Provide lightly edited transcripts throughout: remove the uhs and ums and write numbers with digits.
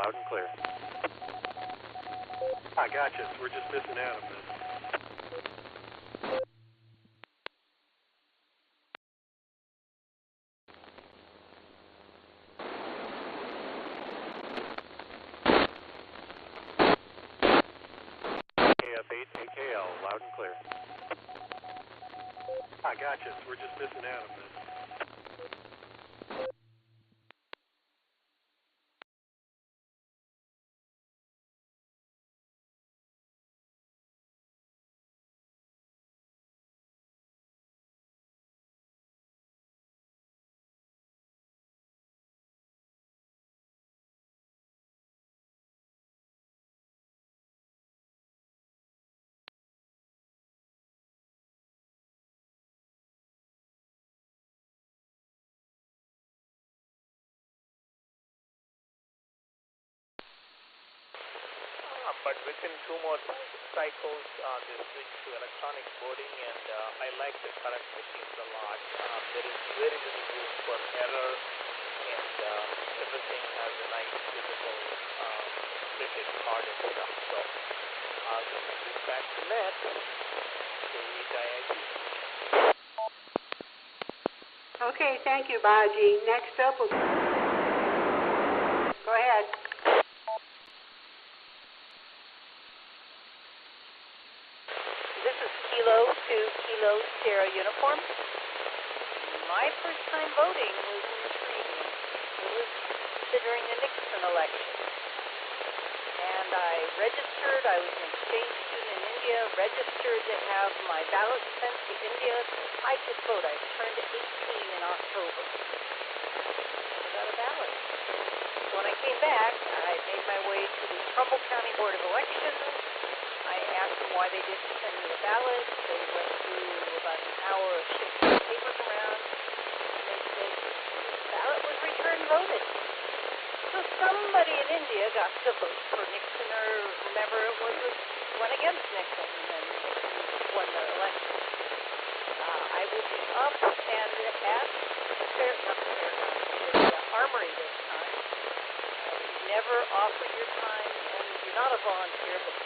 loud and clear. I gotcha. We're just missing out on this. KF8 AKL, loud and clear. I gotcha. We're just missing out on this. But within 2 more cycles, they switch to electronic boarding, and I like the current machines a lot. There is very little room for error, and everything has a nice visible printed card and stuff. So this is back to Matt. Okay, thank you, Baji. Next up, go ahead. Kilo to Kilo Sierra uniform. My first time voting was intriguing. It was considering the Nixon election. And I registered. I was an exchange student in India, registered to have my ballot sent to India. I could vote. I turned 18 in October. I got a ballot. So when I came back, I made my way to the Trumbull County Board of Elections. I asked them why they didn't send me a ballot. They went through about an hour of shifting papers around, and they said the ballot was returned voted. So somebody in India got to vote for Nixon, or whomever it was that went against Nixon, and Nixon won the election. I will be up and at the Armory this time. Never offer your time, and you're not a volunteer, but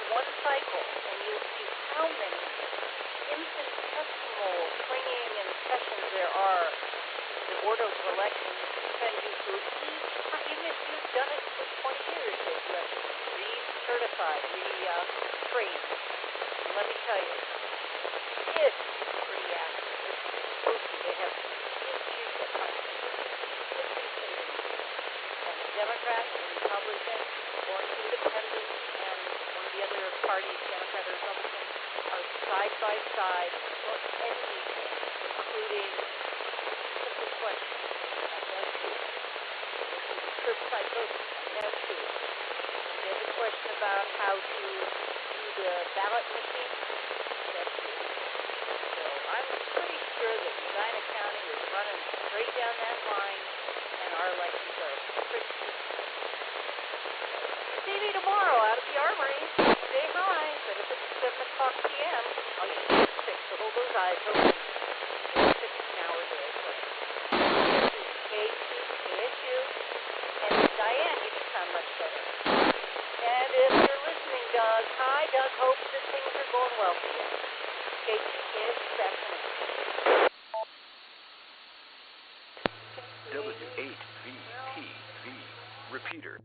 one cycle, and you'll see how many infinitesimal swinging and sessions there are. The Board of Elections send you through each time, even if you've done it for 20 years, you have to re-certified, re-trained. And let me tell you, it's pretty accurate. It's supposed to. They have issues that are and the Democrats and Republicans, or independents, and one of the other parties, Democrat or Republican, are side by side for anything, including simple questions. That's true. Curbside voting. That's true. There's a question about how to do the ballot machine. That's true. So I'm pretty sure that Medina County is running straight down that line, and our elections are pretty good. See me tomorrow out at the Armory. Say hi, but if it's 7 o'clock p.m., I'll use 6, so hold those eyes open. 6 hours there. KSU, and Diane, you can sound much better. And if you're listening, Doug, hi, Doug, hope that things are going well for you. KSU, back to me. W8VPV, repeater.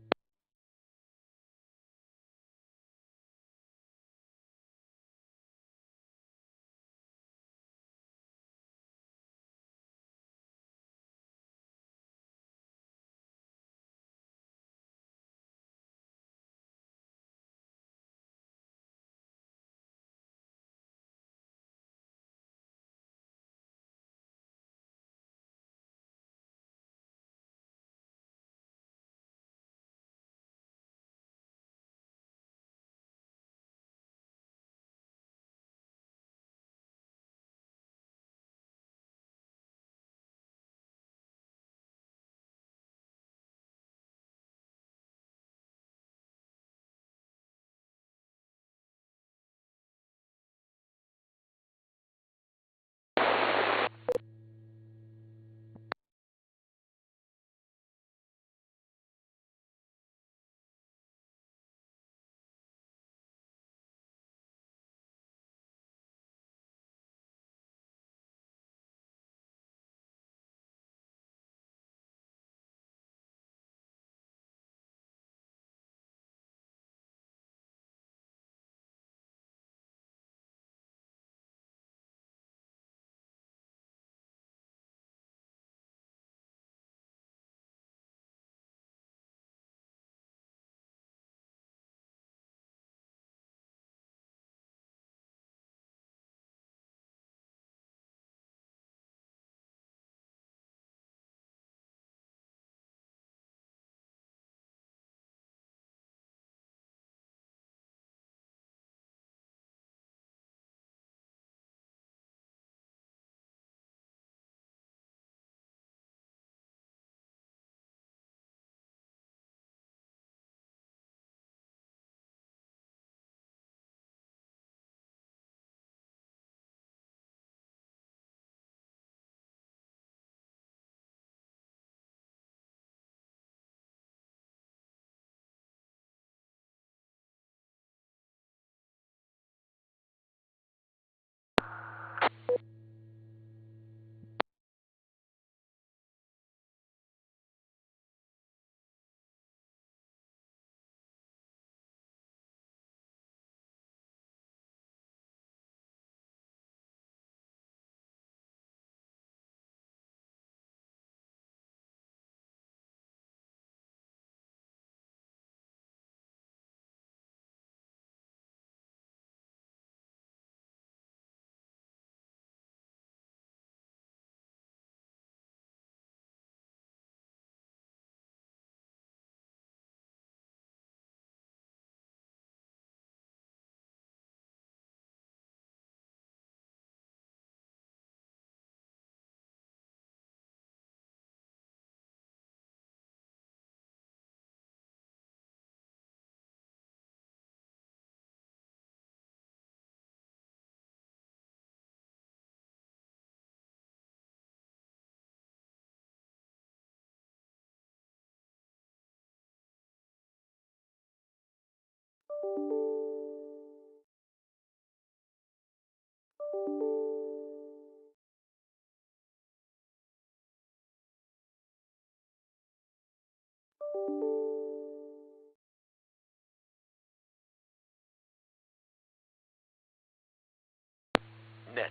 Net.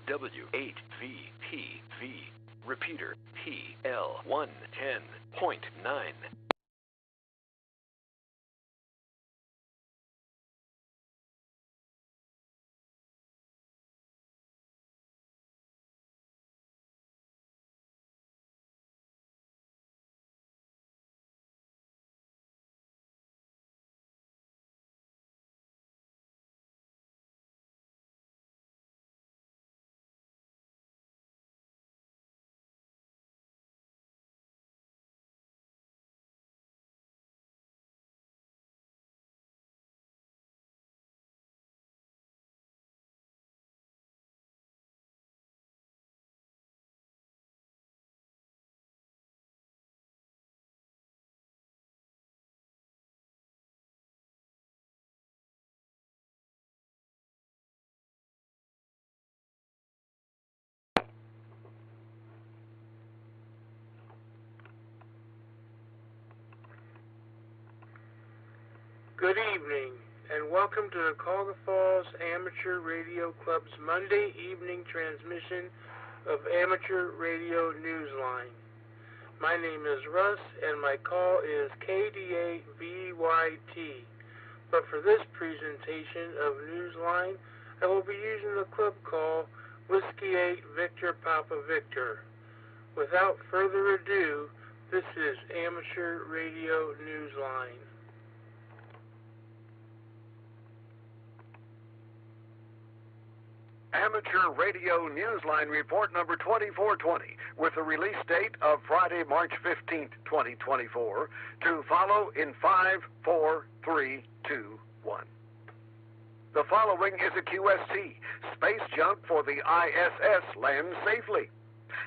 W8VPV. Repeater PL110.9. Good evening, and welcome to the Cuyahoga Falls Amateur Radio Club's Monday evening transmission of Amateur Radio Newsline. My name is Russ, and my call is KDA-VYT. But for this presentation of Newsline, I will be using the club call Whiskey 8 Victor Papa Victor. Without further ado, this is Amateur Radio Newsline. Amateur Radio Newsline Report number 2420 with a release date of Friday, March 15th, 2024 to follow in 5, 4, 3, 2, 1. The following is a QST, space junk for the ISS lands safely.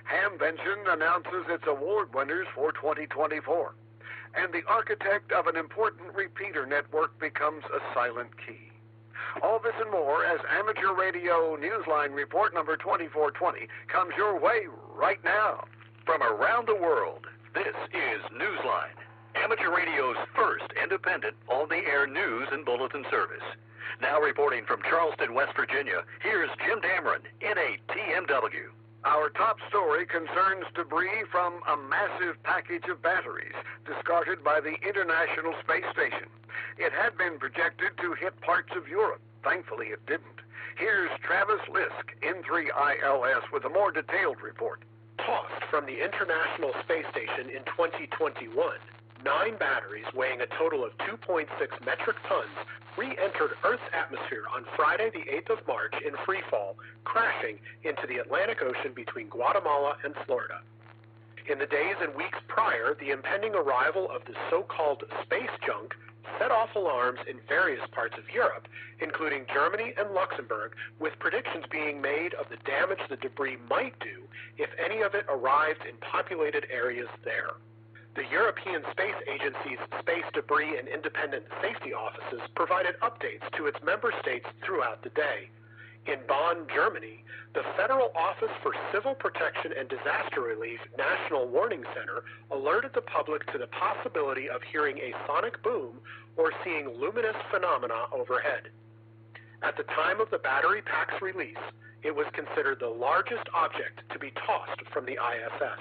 Hamvention announces its award winners for 2024, and the architect of an important repeater network becomes a silent key. All this and more as Amateur Radio Newsline Report number 2420 comes your way right now. From around the world, this is Newsline, Amateur Radio's first independent on-the-air news and bulletin service. Now reporting from Charleston, West Virginia, here's Jim Dameron, NATMW. Our top story concerns debris from a massive package of batteries discarded by the International Space Station. It had been projected to hit parts of Europe. Thankfully, it didn't. Here's Travis Lisk, N3ILS, with a more detailed report. Tossed from the International Space Station in 2021, 9 batteries weighing a total of 2.6 metric tons re-entered Earth's atmosphere on Friday, the 8th of March in freefall, crashing into the Atlantic Ocean between Guatemala and Florida. In the days and weeks prior, the impending arrival of the so-called space junk set off alarms in various parts of Europe, including Germany and Luxembourg, with predictions being made of the damage the debris might do if any of it arrived in populated areas there. The European Space Agency's Space Debris and Independent Safety Offices provided updates to its member states throughout the day. In Bonn, Germany, the Federal Office for Civil Protection and Disaster Relief National Warning Center alerted the public to the possibility of hearing a sonic boom or seeing luminous phenomena overhead. At the time of the battery pack's release, it was considered the largest object to be tossed from the ISS.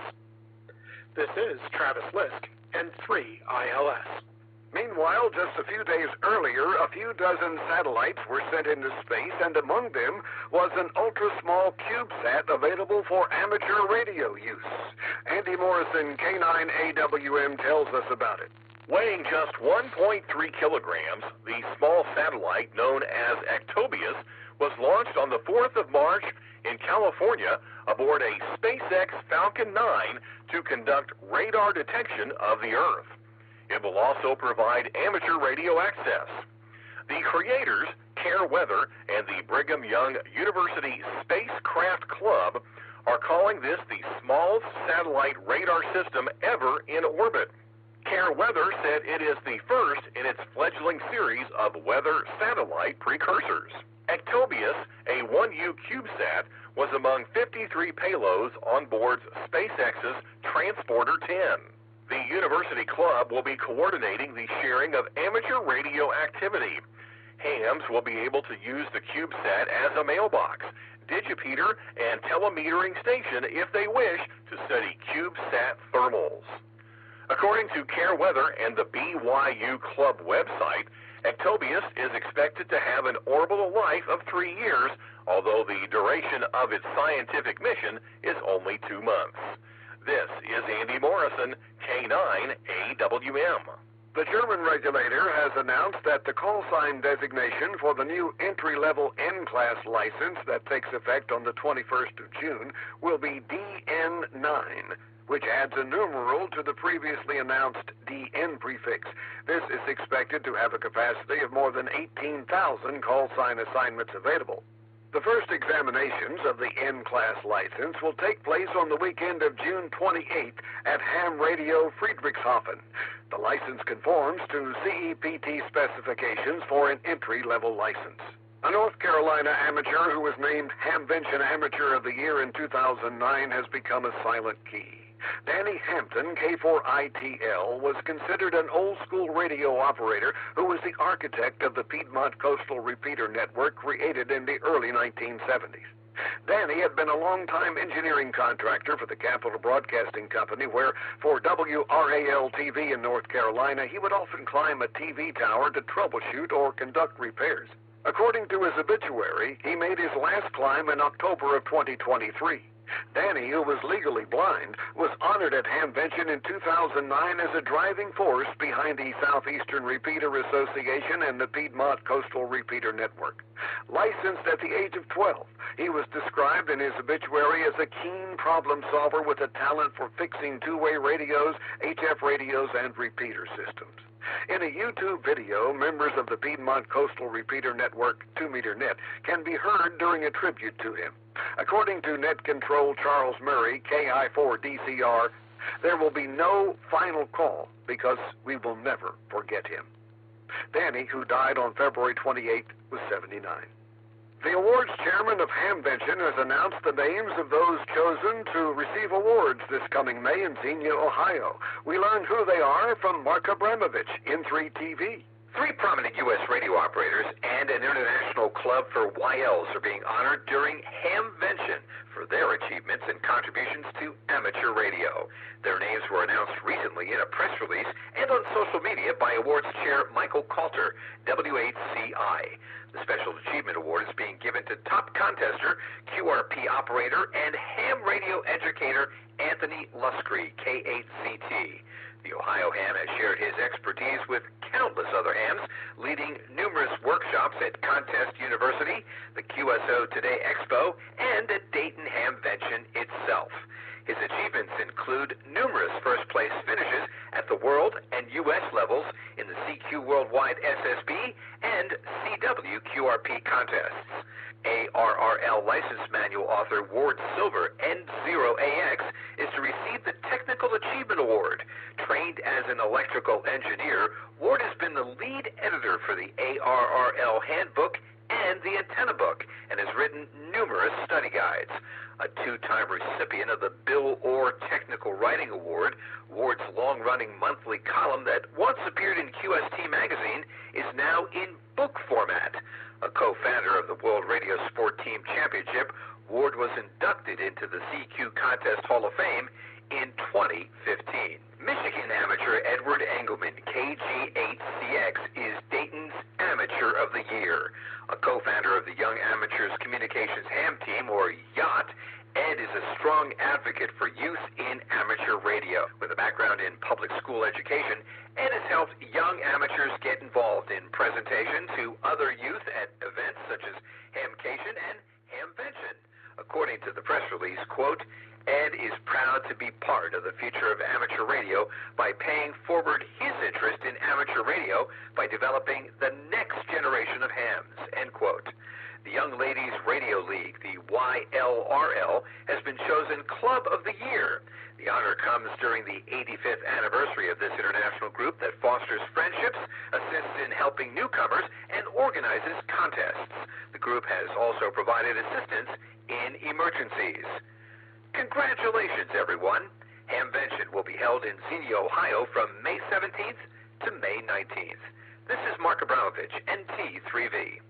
This is Travis Lisk, N3ILS. Meanwhile, just a few days earlier, a few dozen satellites were sent into space, and among them was an ultra-small CubeSat available for amateur radio use. Andy Morrison, K9AWM, tells us about it. Weighing just 1.3 kilograms, the small satellite known as Actobius was launched on the 4th of March in California aboard a SpaceX Falcon 9 to conduct radar detection of the Earth. It will also provide amateur radio access. The creators, Care Weather and the Brigham Young University Spacecraft Club are calling this the smallest satellite radar system ever in orbit. Care Weather said it is the first in its fledgling series of weather satellite precursors. Ectobius, a 1U CubeSat, was among 53 payloads on board SpaceX's Transporter 10. The University Club will be coordinating the sharing of amateur radio activity. Hams will be able to use the CubeSat as a mailbox, digipeater, and telemetering station if they wish to study CubeSat thermals. According to Care Weather and the BYU Club website, Ectobius is expected to have an orbital life of 3 years, although the duration of its scientific mission is only 2 months. This is Andy Morrison, K9AWM. The German regulator has announced that the call sign designation for the new entry-level N-class license that takes effect on the 21st of June will be DN9, which adds a numeral to the previously announced DN prefix. This is expected to have a capacity of more than 18,000 call sign assignments available. The first examinations of the N-class license will take place on the weekend of June 28th at Ham Radio Friedrichshafen. The license conforms to CEPT specifications for an entry-level license. A North Carolina amateur who was named Hamvention Amateur of the Year in 2009 has become a silent key. Danny Hampton, K4ITL, was considered an old-school radio operator who was the architect of the Piedmont Coastal Repeater Network created in the early 1970s. Danny had been a long-time engineering contractor for the Capitol Broadcasting Company, where, for WRAL-TV in North Carolina, he would often climb a TV tower to troubleshoot or conduct repairs. According to his obituary, he made his last climb in October of 2023. Danny, who was legally blind, was honored at Hamvention in 2009 as a driving force behind the Southeastern Repeater Association and the Piedmont Coastal Repeater Network. Licensed at the age of 12, he was described in his obituary as a keen problem solver with a talent for fixing two-way radios, HF radios, and repeater systems. In a YouTube video, members of the Piedmont Coastal Repeater Network 2-meter net can be heard during a tribute to him. According to Net Control Charles Murray, KI4DCR, there will be no final call because we will never forget him. Danny, who died on February 28th, was 79. The awards chairman of Hamvention has announced the names of those chosen to receive awards this coming May in Xenia, Ohio. We learned who they are from Mark Abramovich, N3TV. 3 prominent U.S. radio operators and an international club for YLs are being honored during Hamvention for their achievements and contributions to amateur radio. Their names were announced recently in a press release and on social media by awards chair Michael Coulter, W8CI. The Special Achievement Award is being given to top contester, QRP operator, and ham radio educator Anthony Luscre, K8CT. The Ohio ham has shared his expertise with countless other hams, leading numerous workshops at Contest University, the QSO Today Expo, and at Dayton Hamvention itself. His achievements include numerous first-place finishes at the world and U.S. levels in the CQ Worldwide SSB and CW QRP contests. ARRL License Manual author Ward Silver, N0AX, is to receive the Technical Achievement Award. Trained as an electrical engineer, Ward has been the lead editor for the ARRL Handbook and the Antenna Book, and has written numerous study guides. A 2-time recipient of the Bill Orr Technical Writing Award, Ward's long-running monthly column that once appeared in QST magazine is now in book format. A co-founder of the World Radio Sport Team Championship, Ward was inducted into the CQ Contest Hall of Fame in 2015. Michigan amateur Edward Engelman, KG8CX, is Dayton's Amateur of the Year. A co-founder of the Young Amateurs Communications Ham Team, or YACHT, Ed is a strong advocate for youth in amateur radio. With a background in public school education, Ed has helped young amateurs get involved in presentation to other youth at events such as Hamcation and Hamvention. According to the press release, quote, Ed is proud to be be part of the future of amateur radio by paying forward his interest in amateur radio by developing the next generation of hams, end quote. The Young Ladies Radio League, the YLRL, has been chosen Club of the Year. The honor comes during the 85th anniversary of this international group that fosters friendships, assists in helping newcomers, and organizes contests. The group has also provided assistance in emergencies. Congratulations, everyone. Hamvention will be held in Xenia, Ohio from May 17th to May 19th. This is Mark Abramovich, NT3V.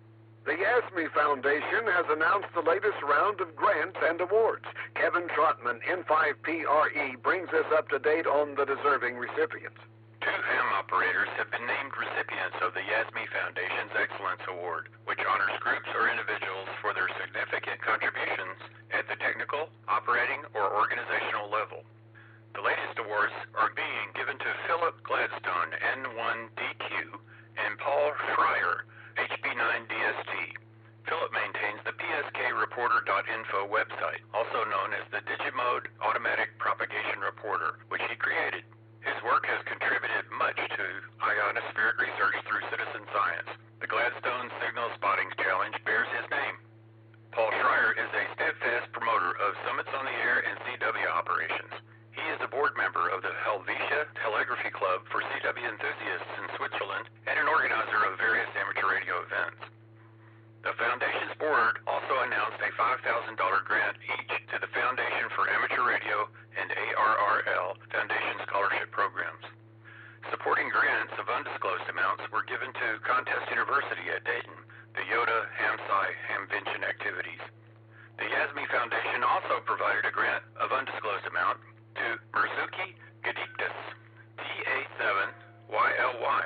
The YASME Foundation has announced the latest round of grants and awards. Kevin Trotman, N5PRE, brings us up to date on the deserving recipients. 2 ham operators have been named recipients of the YASME Foundation's Excellence Award, which honors groups or individuals for their significant contributions at the technical, operating, or organizational level. The latest awards are being given to Philip Gladstone, N1DQ, and Paul Schreier, HB9DST. Philip maintains the pskreporter.info website, also known as the Digimode Automatic Propagation Reporter, which he created. His work has contributed much to ionospheric research through citizen science. The Gladstone Signal Spotting Challenge bears his name. Paul Schreier is a steadfast promoter of Summits on the Air and CW operations. He is a board member of the Helvetia Telegraphy Club for CW enthusiasts in Switzerland and an organizer of various amateur radio events. The Foundation's board also announced a $5,000 grant each to the Foundation for Amateur Radio and ARRL Foundation Scholarship Programs. Supporting grants of undisclosed amounts were given to Contest University at Dayton, the Yoda Hamsci Hamvention activities. The YASME Foundation also provided a grant of undisclosed amount to Mirzuki Gediktis, TA7YLY.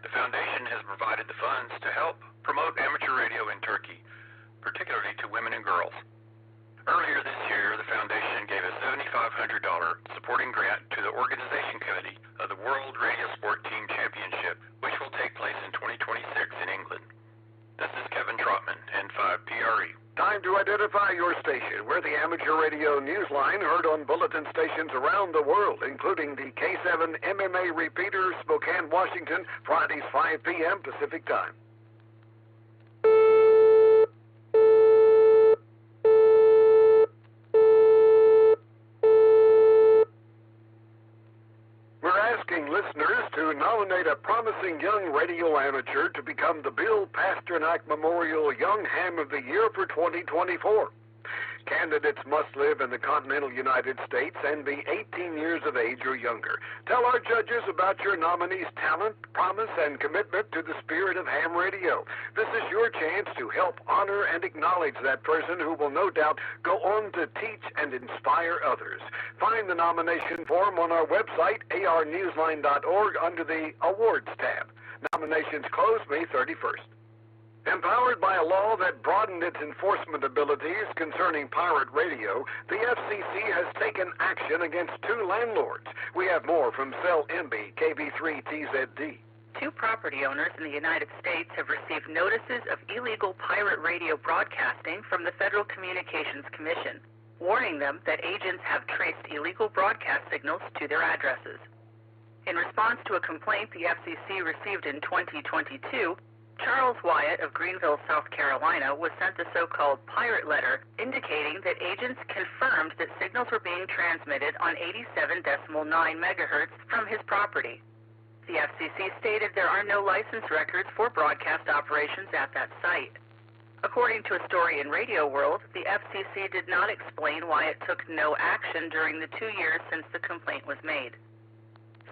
The Foundation has provided the funds to help promote amateur radio in Turkey, particularly to women and girls. Earlier this year, the Foundation gave a $7,500 supporting grant to the organization committee of the World Radio Sport Team Championship, which will take place in 2026 in England. This is Kevin Trotman, N5PRE. Time to identify your station. We're the Amateur Radio Newsline, heard on bulletin stations around the world, including the K7 MMA repeater, Spokane, Washington, Fridays 5 p.m. Pacific Time. Listeners to nominate a promising young radio amateur to become the Bill Pasternak Memorial Young Ham of the Year for 2024. Candidates must live in the continental United States and be 18 years of age or younger. Tell our judges about your nominee's talent, promise, and commitment to the spirit of ham radio. This is your chance to help honor and acknowledge that person who will no doubt go on to teach and inspire others. Find the nomination form on our website, arnewsline.org, under the Awards tab. Nominations close May 31st. Empowered by a law that broadened its enforcement abilities concerning pirate radio, the FCC has taken action against 2 landlords. We have more from Cell MB, KB3TZD. 2 property owners in the United States have received notices of illegal pirate radio broadcasting from the Federal Communications Commission, warning them that agents have traced illegal broadcast signals to their addresses. In response to a complaint the FCC received in 2022, Charles Wyatt of Greenville, South Carolina, was sent a so-called pirate letter indicating that agents confirmed that signals were being transmitted on 87.9 megahertz from his property. The FCC stated there are no license records for broadcast operations at that site. According to a story in Radio World, the FCC did not explain why it took no action during the 2 years since the complaint was made.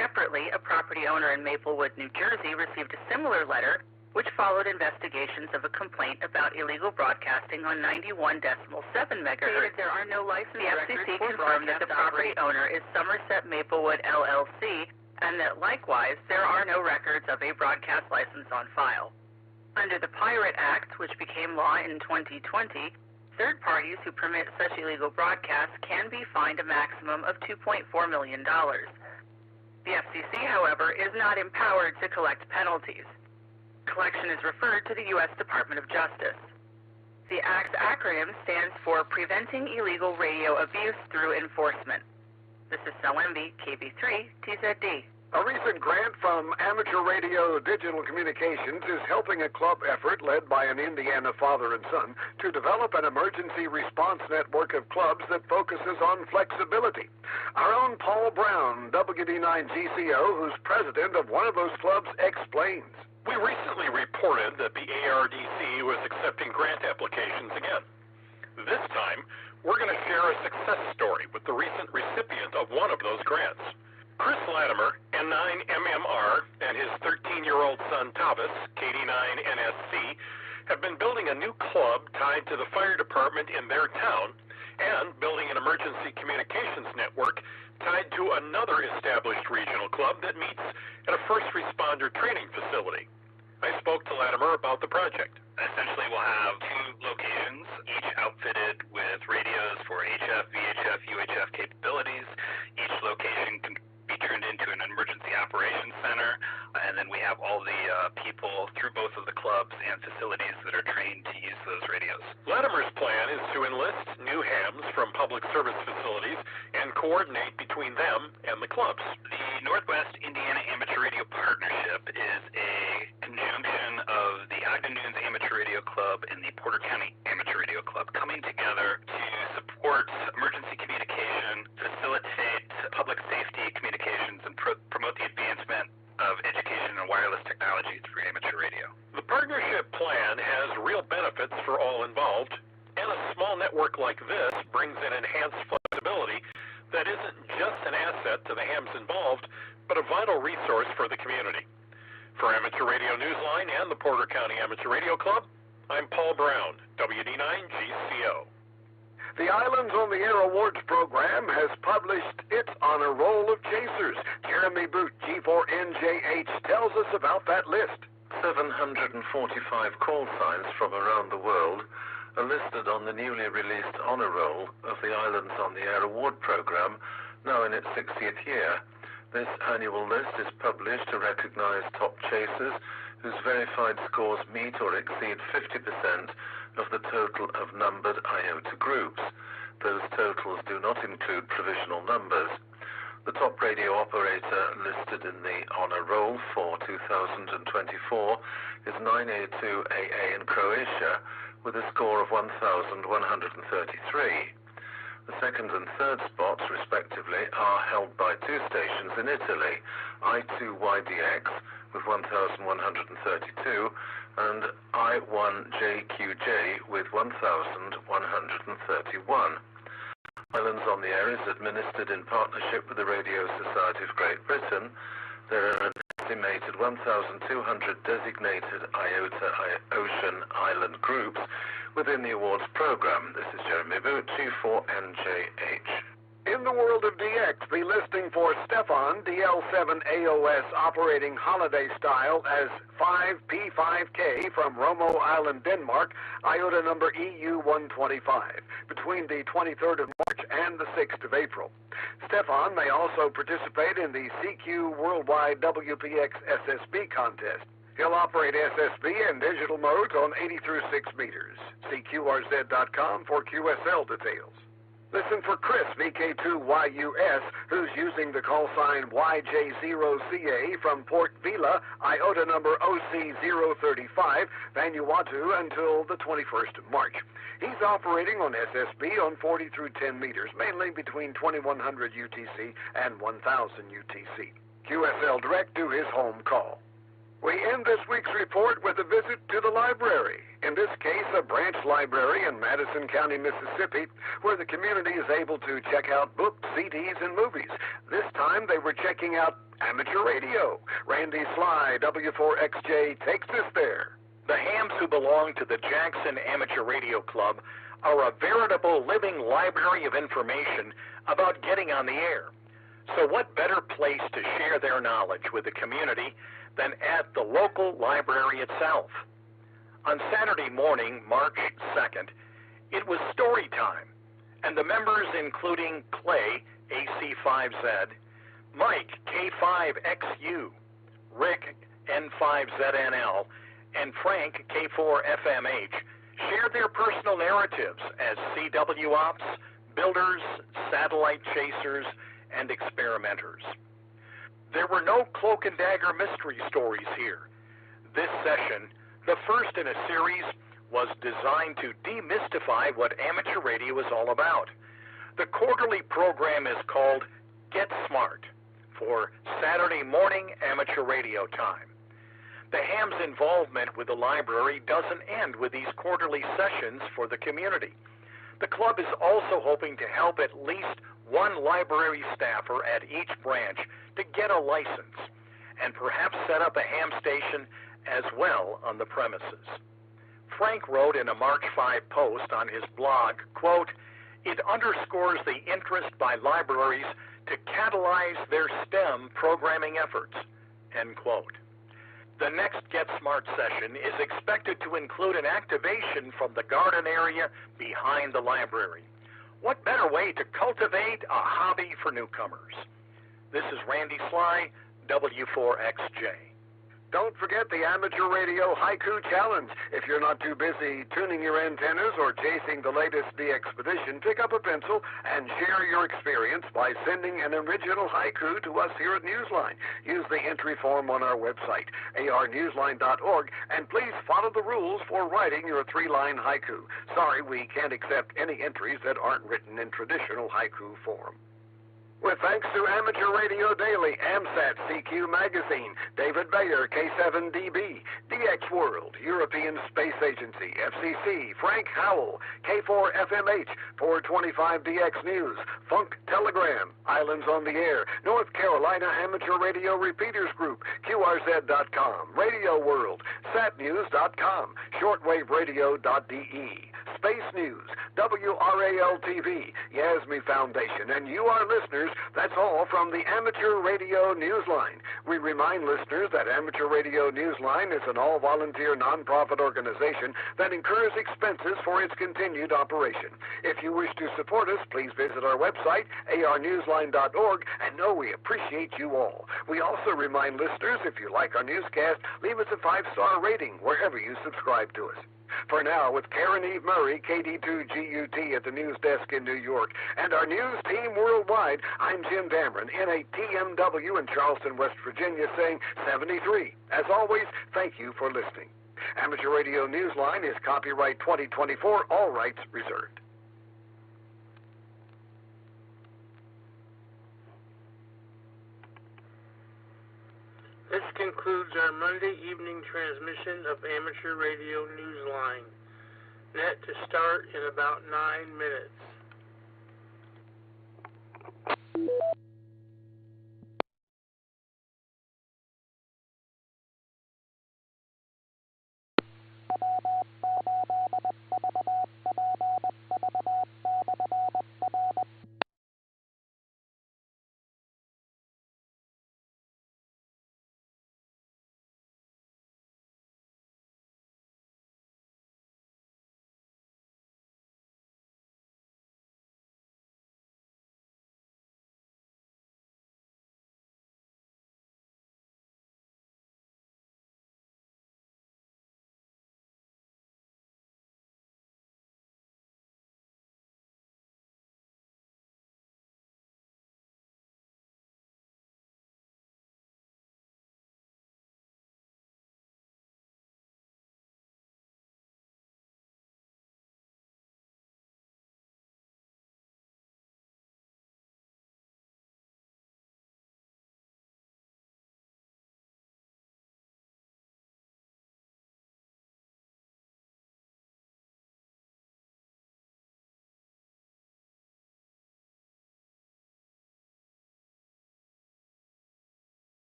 Separately, a property owner in Maplewood, New Jersey, received a similar letter, which followed investigations of a complaint about illegal broadcasting on 91.7 megahertz. There are no license records. The FCC confirmed that the property owner is Somerset Maplewood LLC, and that likewise there are no records of a broadcast license on file. Under the Pirate Act, which became law in 2020, third parties who permit such illegal broadcasts can be fined a maximum of $2.4 million. The FCC, however, is not empowered to collect penalties. Collection is referred to the U.S. Department of Justice. The Act's acronym stands for Preventing Illegal Radio Abuse Through Enforcement. This is LMB KV3 TZD. A recent grant from Amateur Radio Digital Communications is helping a club effort led by an Indiana father and son to develop an emergency response network of clubs that focuses on flexibility. Our own Paul Brown, WD9GCO, who's president of one of those clubs, explains. We recently reported that the ARDC was accepting grant applications again. This time, we're going to share a success story with the recent recipient of one of those grants. Chris Latimer, N9MMR, and his 13-year-old son Tavis, KD9NSC, have been building a new club tied to the fire department in their town and building an emergency communications network tied to another established regional club that meets at a first responder training facility. I spoke to Latimer about the project. Essentially, we'll have two locations, each outfitted with radios for HF, VHF, UHF capabilities. Each location can be turned into an emergency operations center, and then we have all the people through both of the clubs and facilities that are trained to use those radios. Latimer's plan is to enlist new hams from public service facilities and coordinate between them and the clubs. The Northwest Indiana Amateur Radio Partnership is a conjunction of the Ogden Dunes Amateur Radio Club and the Porter County Amateur Radio Club coming together to support emergency communication, facilitate public safety communications, and promote the advancement of education and wireless technology through amateur radio. The partnership plan has real benefits for all involved, and a small network like this brings in enhanced flexibility that isn't just an asset to the hams involved, but a vital resource for the community. For Amateur Radio Newsline and the Porter County Amateur Radio Club, I'm Paul Brown, WD9GCO. The Islands on the Air Awards program has published its honor roll of chasers. Jeremy Boot, G4NJH, tells us about that list. 745 call signs from around the world are listed on the newly released honor roll of the Islands on the Air Award program, now in its 60th year. This annual list is published to recognize top chasers whose verified scores meet or exceed 50% of the total of numbered IOTA groups. Those totals do not include provisional numbers. The top radio operator listed in the honor roll for 2024 is 982AA in Croatia with a score of 1,133. The second and third spots, respectively, are held by two stations in Italy, I2YDX with 1,132 and I1JQJ with 1,131. Islands on the Air is administered in partnership with the Radio Society of Great Britain. There are an estimated 1,200 designated IOTA Ocean Island groups within the awards program. This is Jeremy Boot, G4NJH. In the world of DX, the listing for Stefan DL7AOS operating holiday style as 5P5K from Romo Island, Denmark, IOTA number EU125, between the 23rd of March and the 6th of April. Stefan may also participate in the CQ Worldwide WPX SSB contest. He'll operate SSB in digital modes on 80 through 6 meters. See QRZ.com for QSL details. Listen for Chris, VK2YUS, who's using the call sign YJ0CA from Port Vila, IOTA number OC035, Vanuatu, until the 21st of March. He's operating on SSB on 40 through 10 meters, mainly between 2100 UTC and 1000 UTC. QSL direct to his home call. We end this week's report with a visit to the library. In this case, a branch library in Madison County, Mississippi, where the community is able to check out books, CDs, and movies. This time, they were checking out amateur radio. Randy Sly, W4XJ, takes us there. The hams who belong to the Jackson Amateur Radio Club are a veritable living library of information about getting on the air. So what better place to share their knowledge with the community than at the local library itself? On Saturday morning, March 2nd, it was story time, and the members including Clay, AC5Z, Mike, K5XU, Rick, N5ZNL, and Frank, K4FMH, shared their personal narratives as CW ops, builders, satellite chasers, and experimenters. There were no cloak and dagger mystery stories here. This session, the first in a series, was designed to demystify what amateur radio is all about. The quarterly program is called Get Smart, for Saturday morning amateur radio time. The ham's involvement with the library doesn't end with these quarterly sessions for the community. The club is also hoping to help at least one library staffer at each branch to get a license, and perhaps set up a ham station as well on the premises. Frank wrote in a March 5 post on his blog, quote, "It underscores the interest by libraries to catalyze their STEM programming efforts," end quote. The next Get Smart session is expected to include an activation from the garden area behind the library. What better way to cultivate a hobby for newcomers? This is Randy Sly, W4XJ. Don't forget the Amateur Radio Haiku Challenge. If you're not too busy tuning your antennas or chasing the latest DXpedition, pick up a pencil and share your experience by sending an original haiku to us here at Newsline. Use the entry form on our website, arnewsline.org, and please follow the rules for writing your 3-line haiku. Sorry, we can't accept any entries that aren't written in traditional haiku form. With thanks to Amateur Radio Daily, AMSAT, CQ Magazine, David Bayer, K7DB, DX World, European Space Agency, FCC, Frank Howell, K4FMH, 425DX News, Funk Telegram, Islands on the Air, North Carolina Amateur Radio Repeaters Group, QRZ.com, Radio World, SatNews.com, ShortWaveRadio.de, Space News, WRAL-TV, Yasmy Foundation, and you, our listeners, that's all from the Amateur Radio Newsline. We remind listeners that Amateur Radio Newsline is an all-volunteer nonprofit organization that incurs expenses for its continued operation. If you wish to support us, please visit our website, arnewsline.org, and know we appreciate you all. We also remind listeners, if you like our newscast, leave us a 5-star rating wherever you subscribe to us. For now, with Karen Eve Murray, KD2GUT at the news desk in New York, and our news team worldwide, I'm Jim Dameron, NATMW in Charleston, West Virginia, saying 73. As always, thank you for listening. Amateur Radio Newsline is copyright 2024, all rights reserved. This concludes our Monday evening transmission of Amateur Radio Newsline. Net to start in about 9 minutes.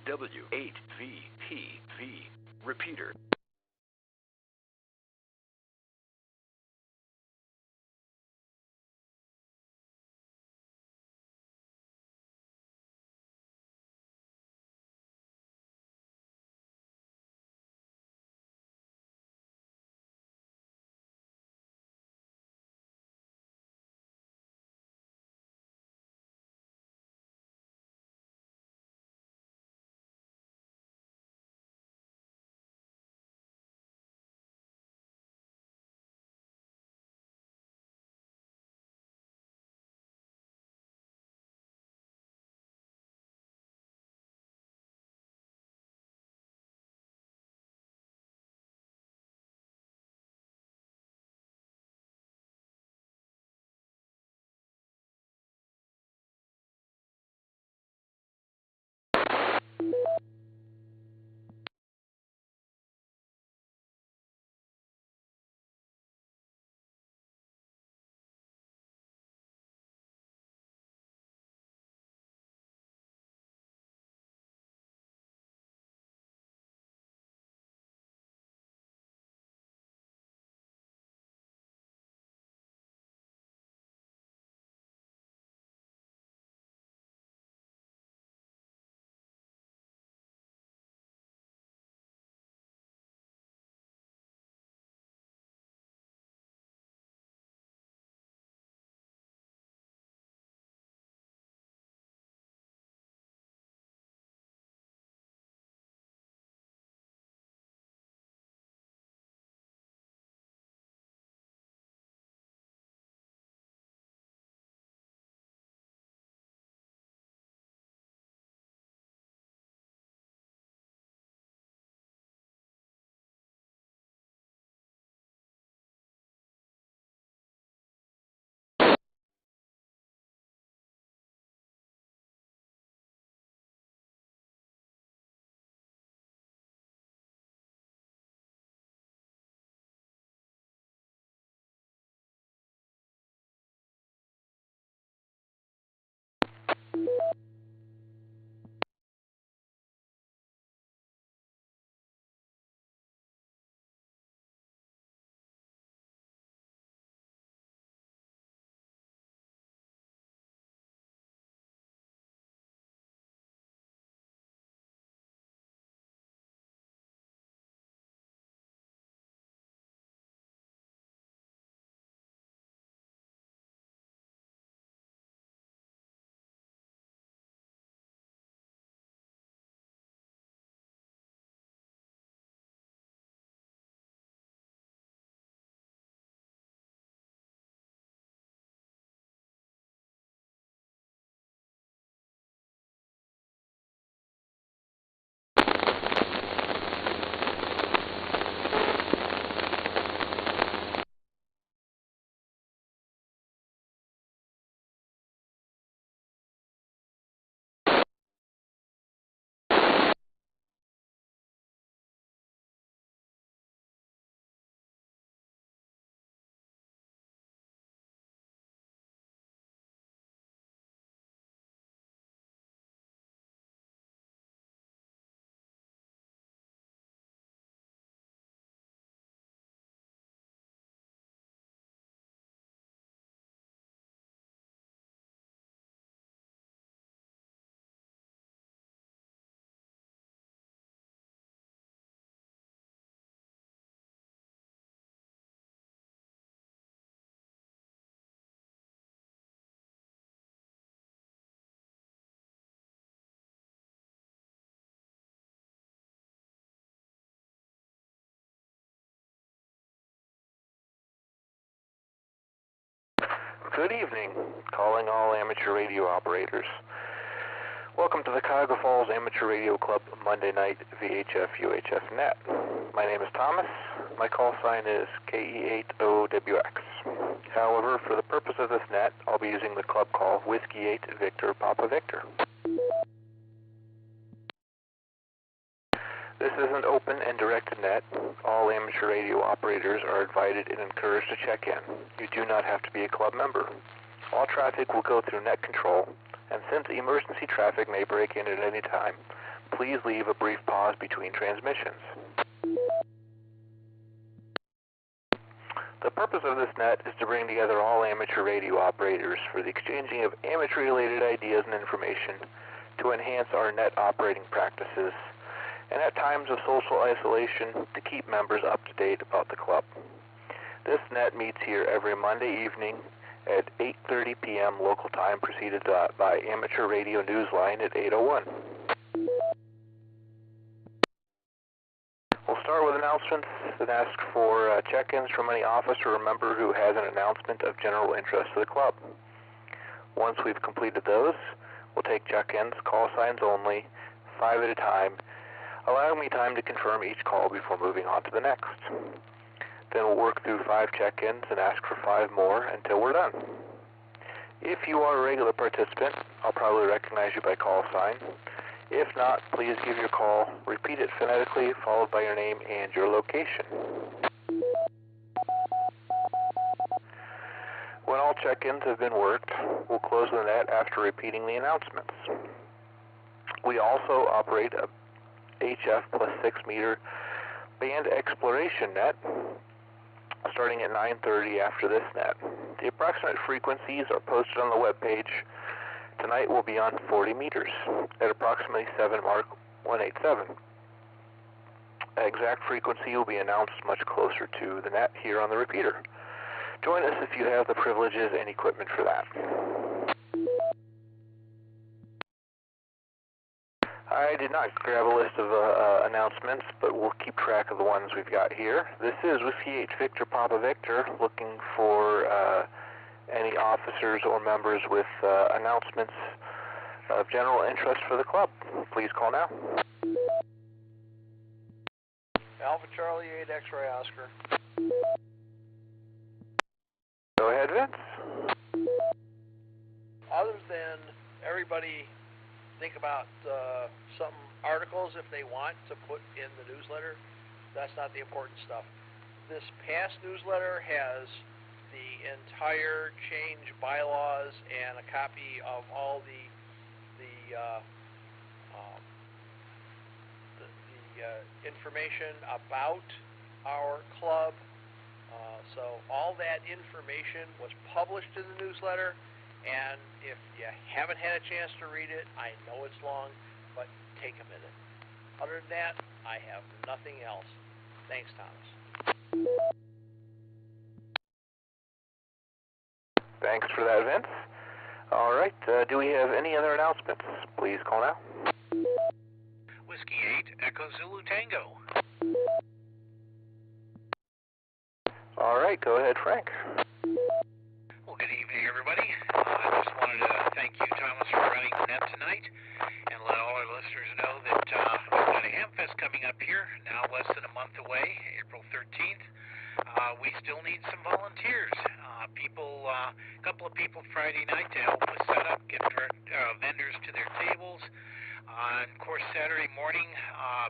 W8VPV. Repeater. Good evening, calling all amateur radio operators. Welcome to the Cuyahoga Falls Amateur Radio Club Monday night VHF UHF net. My name is Thomas. My call sign is KE80WX. However, for the purpose of this net, I'll be using the club call Whiskey 8 Victor Papa Victor. This is an open and directed net. All amateur radio operators are invited and encouraged to check in. You do not have to be a club member. All traffic will go through net control, and since emergency traffic may break in at any time, please leave a brief pause between transmissions. The purpose of this net is to bring together all amateur radio operators for the exchanging of amateur-related ideas and information to enhance our net operating practices, and at times of social isolation to keep members up to date about the club. This net meets here every Monday evening at 8:30 p.m. local time, preceded by Amateur Radio Newsline at 8:01. We'll start with announcements and ask for check-ins from any officer or member who has an announcement of general interest to the club. Once we've completed those, we'll take check-ins, call signs only, 5 at a time, allowing me time to confirm each call before moving on to the next. Then we'll work through 5 check-ins and ask for 5 more until we're done. If you are a regular participant, I'll probably recognize you by call sign. If not, please give your call, repeat it phonetically, followed by your name and your location. When all check-ins have been worked, we'll close the net after repeating the announcements. We also operate a HF plus 6 meter band exploration net starting at 9:30 after this net. The approximate frequencies are posted on the web page. Tonight we'll be on 40 meters at approximately 7 Mark 187. Exact frequency will be announced much closer to the net here on the repeater. Join us if you have the privileges and equipment for that. I did not grab a list of announcements, but we'll keep track of the ones we've got here. This is Whiskey 8 Victor Papa Victor, looking for any officers or members with announcements of general interest for the club. Please call now. Alpha Charlie 8 X-Ray Oscar. Go ahead, Vince. Other than everybody think about some articles if they want to put in the newsletter, that's not the important stuff. This past newsletter has the entire change bylaws and a copy of all the information about our club. So all that information was published in the newsletter, and if you haven't had a chance to read it, I know it's long, but take a minute. Other than that, I have nothing else. Thanks, Thomas. Thanks for that, Vince. All right, do we have any other announcements? Please call now. Whiskey 8, Echo Zulu Tango. All right, go ahead, Frank. Well, good evening, everybody. I just wanted to thank you, Thomas, for running the net tonight, and let all our listeners know that we've got a Hamfest coming up here, now less than a month away, April 13th. We still need some volunteers. A couple of people Friday night to help us set up, get vendors to their tables. And of course, Saturday morning,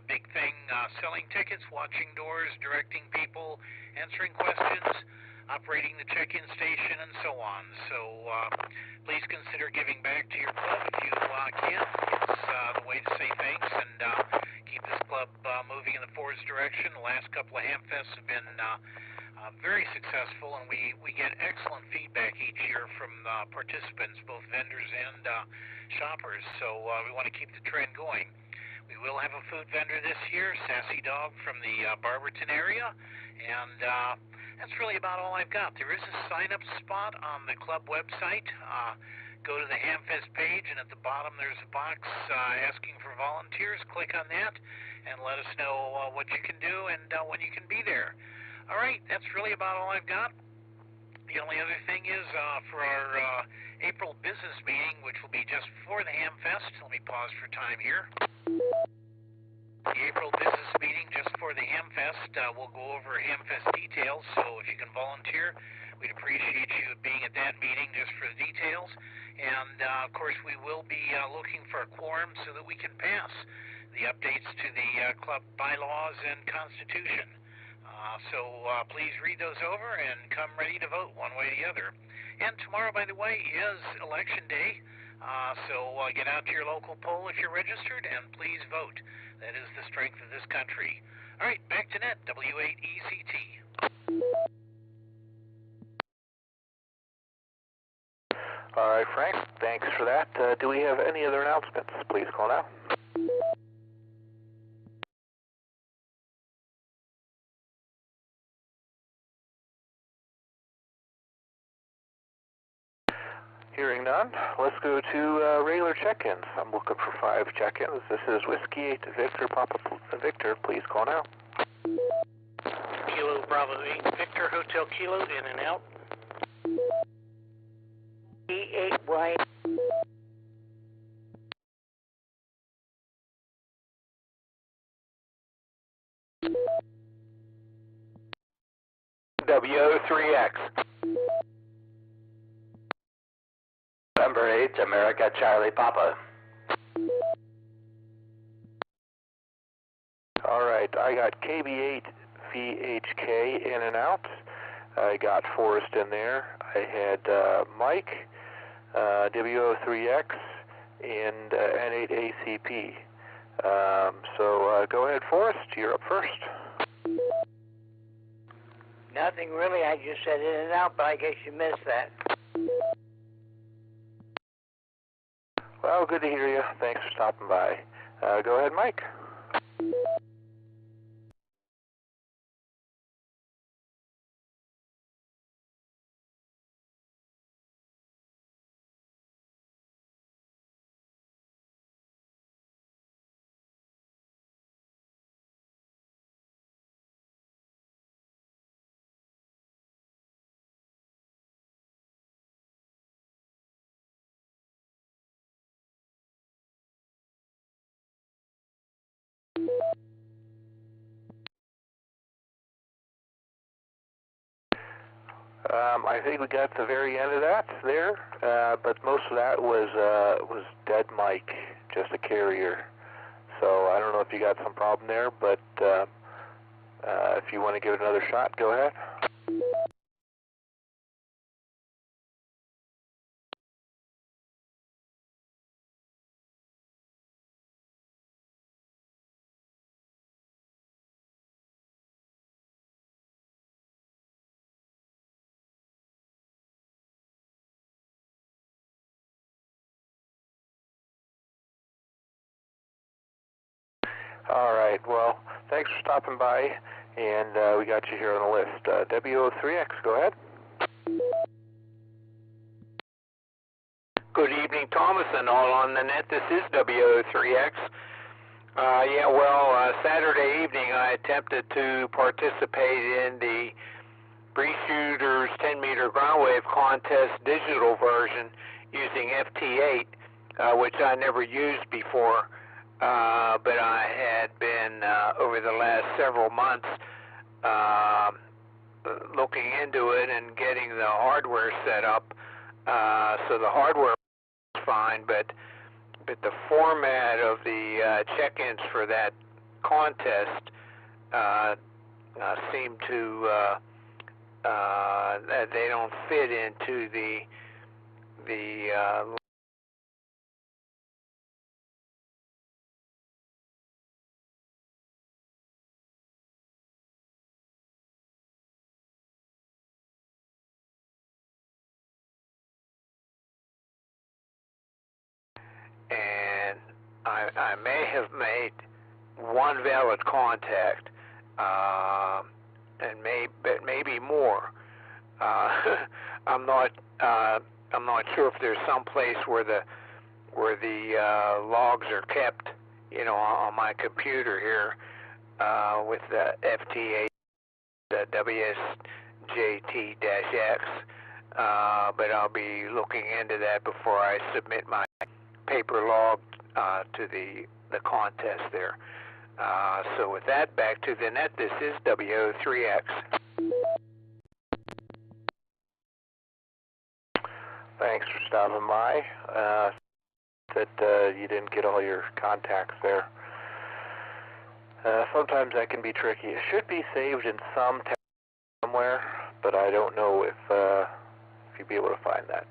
big thing, selling tickets, watching doors, directing people, answering questions, operating the check-in station, and so on. So please consider giving back to your club if you can. It's the way to say thanks and keep this club moving in the forwards direction. The last couple of Hamfests have been very successful, and we get excellent feedback each year from participants, both vendors and shoppers. So we want to keep the trend going. We will have a food vendor this year, Sassy Dog from the Barberton area, and that's really about all I've got. There is a sign-up spot on the club website. Go to the Hamfest page, and at the bottom there's a box asking for volunteers. Click on that and let us know what you can do and when you can be there. All right, that's really about all I've got. The only other thing is for our April business meeting, which will be just before the Hamfest. Let me pause for time here. The April business meeting just for the Hamfest, we'll go over Hamfest details, so if you can volunteer, we'd appreciate you being at that meeting just for the details. And, of course, we will be looking for a quorum so that we can pass the updates to the club bylaws and constitution. So please read those over and come ready to vote one way or the other. And tomorrow, by the way, is Election Day. So get out to your local poll if you're registered, and please vote. That is the strength of this country. All right, back to net, W8ECT. All right, Frank, thanks for that. Do we have any other announcements? Please call now. Hearing none, let's go to regular check-ins. I'm looking for 5 check-ins. This is Whiskey 8 Victor Papa Victor. Please call now. Kilo Bravo 8 Victor Hotel Kilo, in and out. E8Y. W3X. November 8, America Charlie Papa. All right, I got KB8VHK in and out. I got Forrest in there. I had Mike, W03X, and N8ACP. So go ahead, Forrest. You're up first. Nothing really. I just said in and out, but I guess you missed that. Well, good to hear you. Thanks for stopping by. Go ahead, Mike. I think we got to the very end of that there, but most of that was dead Mike, just a carrier. So I don't know if you got some problem there, but if you want to give it another shot, go ahead. All right, well, thanks for stopping by, and we got you here on the list. W03X, go ahead. Good evening, Thomas, and all on the net. This is W03X. Saturday evening I attempted to participate in the Bree Shooter's 10-meter ground wave contest digital version using FT8, which I never used before. But I had been, over the last several months, looking into it and getting the hardware set up. So the hardware was fine, but the format of the check-ins for that contest seem to, that they don't fit into the and I may have made one valid contact, and maybe more. I'm not sure if there's some place where the logs are kept, on my computer here, with the FT8, the WSJT-X. But I'll be looking into that before I submit my paper log to the contest there. So with that, back to the net. This is W03X. Thanks for stopping by. That you didn't get all your contacts there. Sometimes that can be tricky. It should be saved in somewhere, but I don't know if you'd be able to find that.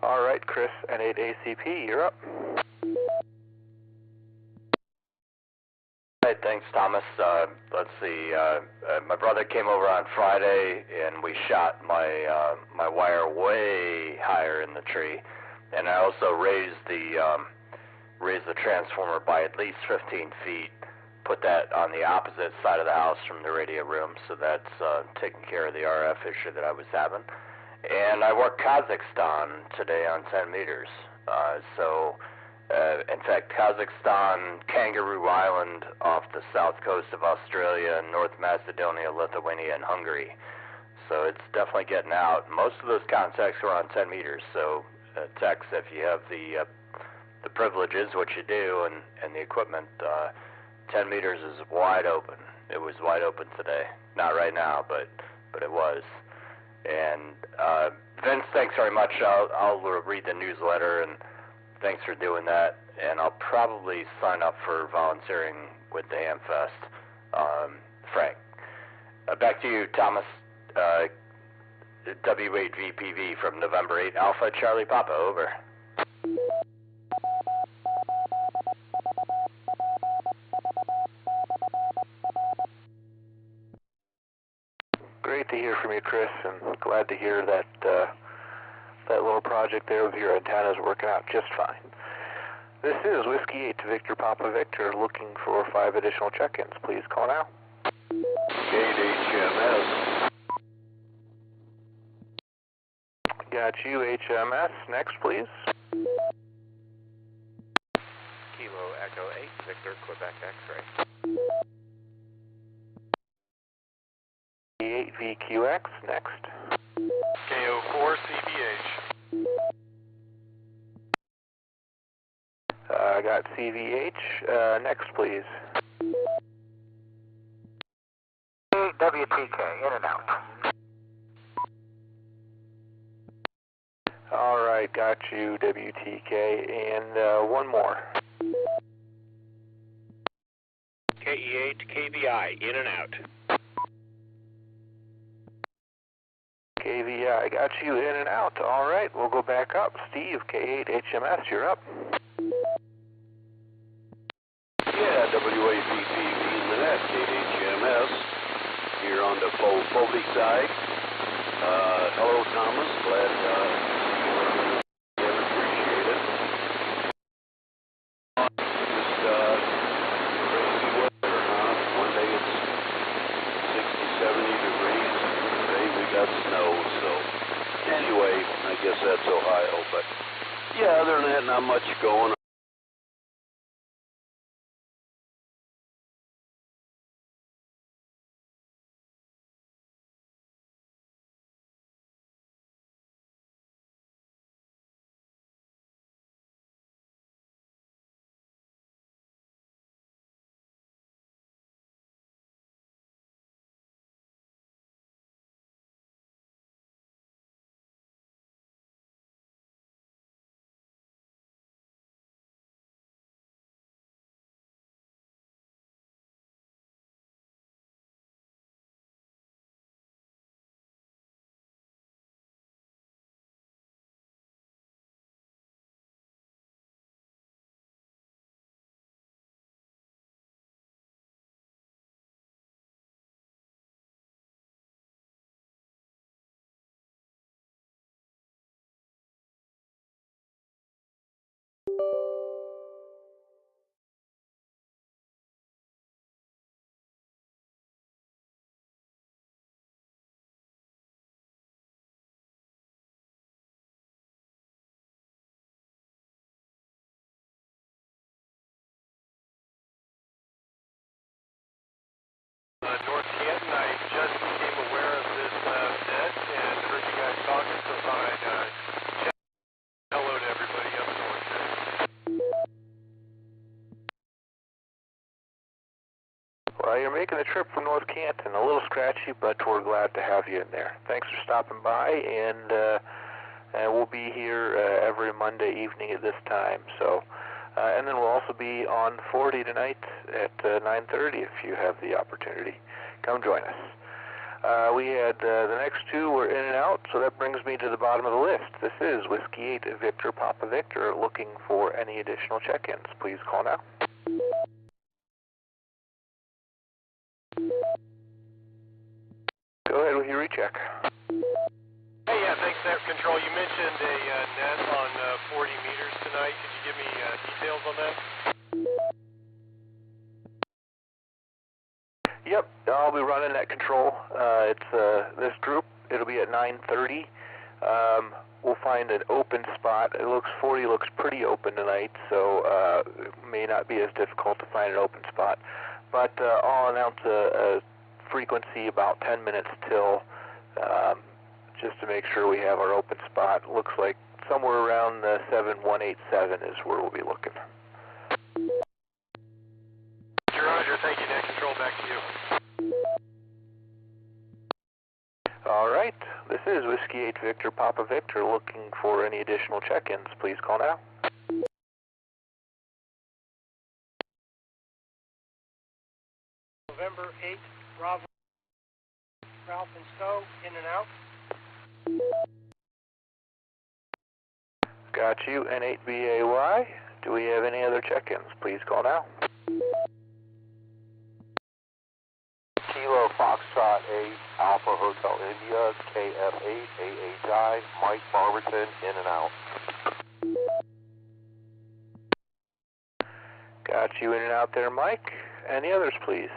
All right, Chris, N8ACP, you're up. Hey, thanks, Thomas. Let's see. My brother came over on Friday, and we shot my wire way higher in the tree, and I also raised the transformer by at least 15 feet. Put that on the opposite side of the house from the radio room, so that's taking care of the RF issue that I was having. And I worked Kazakhstan today on 10 meters. In fact, Kazakhstan, Kangaroo Island off the south coast of Australia, North Macedonia, Lithuania, and Hungary. So it's definitely getting out. Most of those contacts were on 10 meters, so techs, if you have the privileges, which you do, and the equipment, 10 meters is wide open. It was wide open today. Not right now, but it was. And Vince, thanks very much. I'll read the newsletter, and thanks for doing that. And I'll probably sign up for volunteering with the Hamfest. Frank. Back to you, Thomas. W8VPV from November 8 Alpha Charlie Papa, over. Great to hear from you, Chris, and glad to hear that that little project there with your antennas working out just fine. This is Whiskey 8 to Victor Papa Victor, looking for 5 additional check-ins. Please call now. 8HMS. Got you, HMS. Next, please. Kilo Echo 8, Victor, Quebec X-ray. 8VQX, next. KO4 CVH. I got CVH. Next, please. WTK, in and out. All right, got you, WTK, and one more. KE8 KVI, in and out. KVI, got you in and out. All right, we'll go back up. Steve, K8HMS, you're up. Yeah, W8VPV in the net, 8HMS. Here on the Foley side. Hello, Thomas. Glad you appreciate it. Just crazy weather, huh? One day it's 60, 70 degrees. Today we got snow, so anyway, I guess that's Ohio. But yeah, other than that, not much going on. North Canton, I just became aware of this net and heard you guys talking, so thought I'd chat. Hello to everybody up north there. Well, you're making the trip from North Canton. A little scratchy, but we're glad to have you in there. Thanks for stopping by, and we'll be here every Monday evening at this time. So, and then we'll also be on 40 tonight at 9:30 if you have the opportunity. Come join us. We had the next two were in and out, so that brings me to the bottom of the list. This is Whiskey 8 Victor Papa Victor looking for any additional check-ins. Please call now. Go ahead with your recheck. Hey, yeah, thanks, Net Control. You mentioned a net on 40 meters tonight. Could you give me details on that? Yep, I'll be running that control. It's this group. It'll be at 9:30. We'll find an open spot. 40 looks pretty open tonight, so it may not be as difficult to find an open spot. But I'll announce a frequency about 10 minutes till, just to make sure we have our open spot. Looks like somewhere around 7187 is where we'll be looking. Roger, thank you, Net Control. Back to you. All right, this is Whiskey 8 Victor Papa Victor looking for any additional check-ins. Please call now. November 8th, Bravo, Ralph and Stowe, in and out. Got you, N8BAY. Do we have any other check-ins? Please call now. Kilo Foxtrot 8, Alpha Hotel India, KF8, AHI, Mike Barberton, in and out. Got you in and out there, Mike. Any others, please?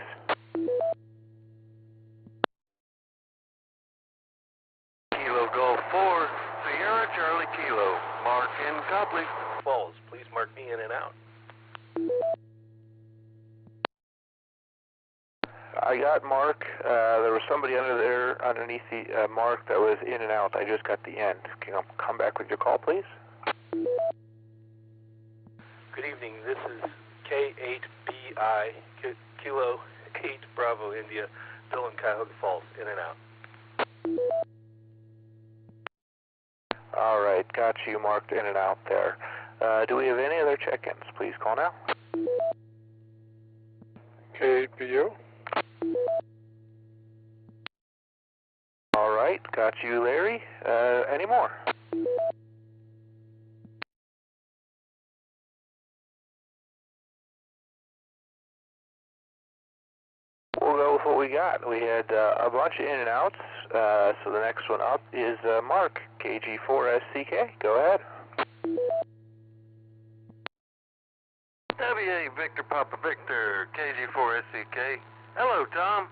Kilo Golf 4, Sierra Charlie Kilo, Mark in Copley. Falls, please mark me in and out. I got Mark. There was somebody under there underneath the Mark that was in and out. I just got the end. Can you come back with your call, please? Good evening. This is K8BI, Kilo 8 Bravo India, still in Cuyahoga Falls, in and out. All right, got you marked in and out there. Do we have any other check-ins? Please call now. K8PU. All right, got you, Larry. Any more? We'll go with what we got. We had a bunch of in and outs, so the next one up is Mark, KG4SCK. Go ahead. W8 Victor Papa Victor, KG4SCK. Hello, Tom.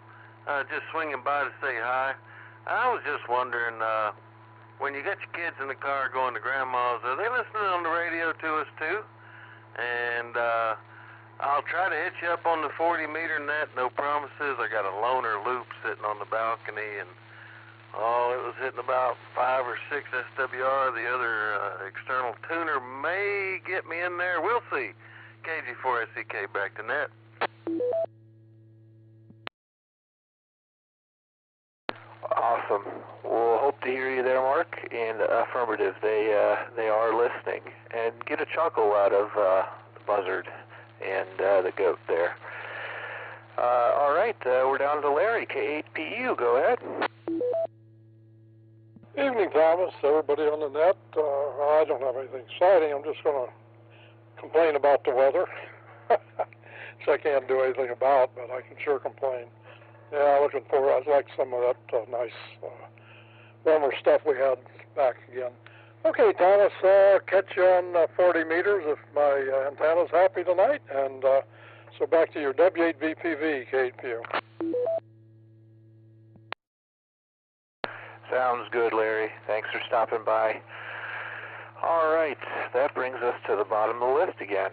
Just swinging by to say hi. I was just wondering, when you got your kids in the car going to Grandma's, are they listening on the radio to us too? And I'll try to hit you up on the 40-meter net, no promises. I got a loaner loop sitting on the balcony, and it was hitting about 5 or 6 SWR. The other external tuner may get me in there. We'll see. KG4SCK back to net. Awesome. We'll hope to hear you there, Mark. And affirmative, they are listening. And get a chuckle out of the buzzard and the goat there. All right, we're down to Larry, K8PU. Go ahead. Evening, Thomas. Everybody on the net. I don't have anything exciting. I'm just going to complain about the weather, which I can't do anything about, but I can sure complain. Yeah, looking forward. I'd like some of that nice warmer stuff we had back again. Okay, Thomas, catch you on 40 meters if my antenna's happy tonight. And so back to your W8VPV, K8PU. Sounds good, Larry. Thanks for stopping by. All right, that brings us to the bottom of the list again.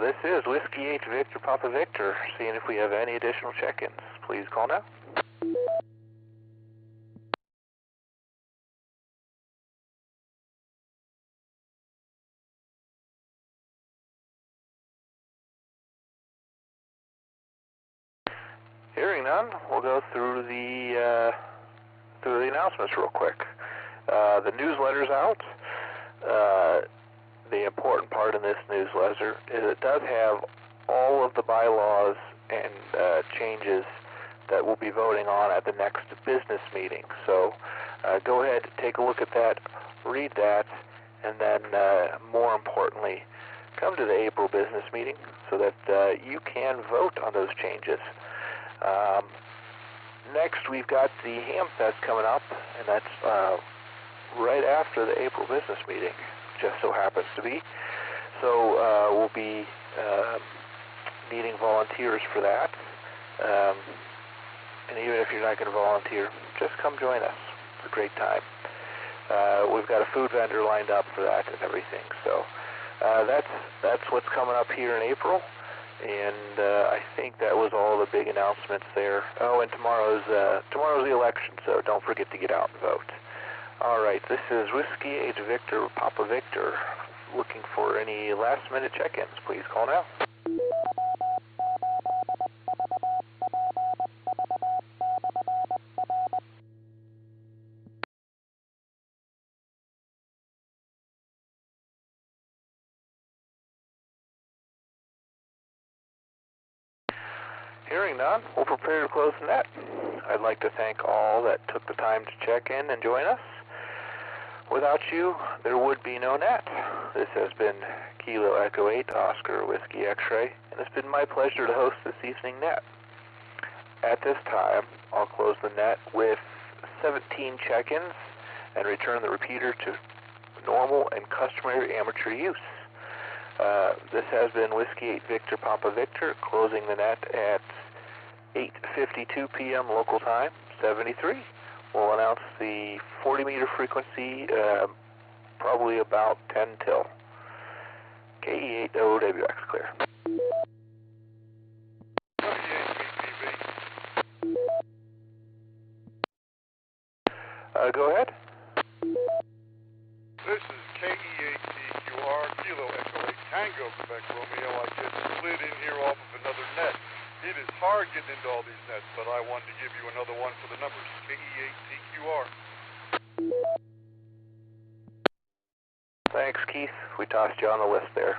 This is Whiskey 8 Victor Papa Victor, seeing if we have any additional check-ins. Please call now. Hearing none, we'll go through the announcements real quick. The newsletter's out. The important part in this newsletter is it does have all of the bylaws and changes that we'll be voting on at the next business meeting. So go ahead, take a look at that, read that, and then more importantly, come to the April business meeting so that you can vote on those changes. Next, we've got the Ham Fest coming up, and that's right after the April business meeting, just so happens to be. So we'll be needing volunteers for that. And even if you're not going to volunteer, just come join us. It's a great time. We've got a food vendor lined up for that and everything. So that's what's coming up here in April. And I think that was all the big announcements there. Oh, and tomorrow's the election, so don't forget to get out and vote. All right, this is Whiskey 8 Victor, Papa Victor. Looking for any last-minute check-ins. Please call now. Hearing none, we'll prepare to close the net. I'd like to thank all that took the time to check in and join us. Without you, there would be no net. This has been Kilo Echo 8 Oscar Whiskey X-Ray, and it's been my pleasure to host this evening net. At this time, I'll close the net with 17 check-ins and return the repeater to normal and customary amateur use. This has been Whiskey 8 Victor Papa Victor, closing the net at 8:52 p.m. local time, 73. We'll announce the 40-meter frequency probably about 10 till. KE8OWX clear. Go ahead. This is KE8TQR, Kilo Echo 8 Tango, Quebec Romeo. I just slid in here off of another net. It is hard getting into all these nets, but I wanted to give you another one for the numbers. KE8TQR. Thanks, Keith. We tossed you on the list there.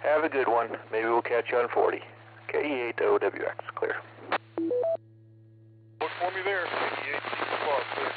Have a good one. Maybe we'll catch you on 40. KE8OWX clear. Look for me there. KE8TQR clear.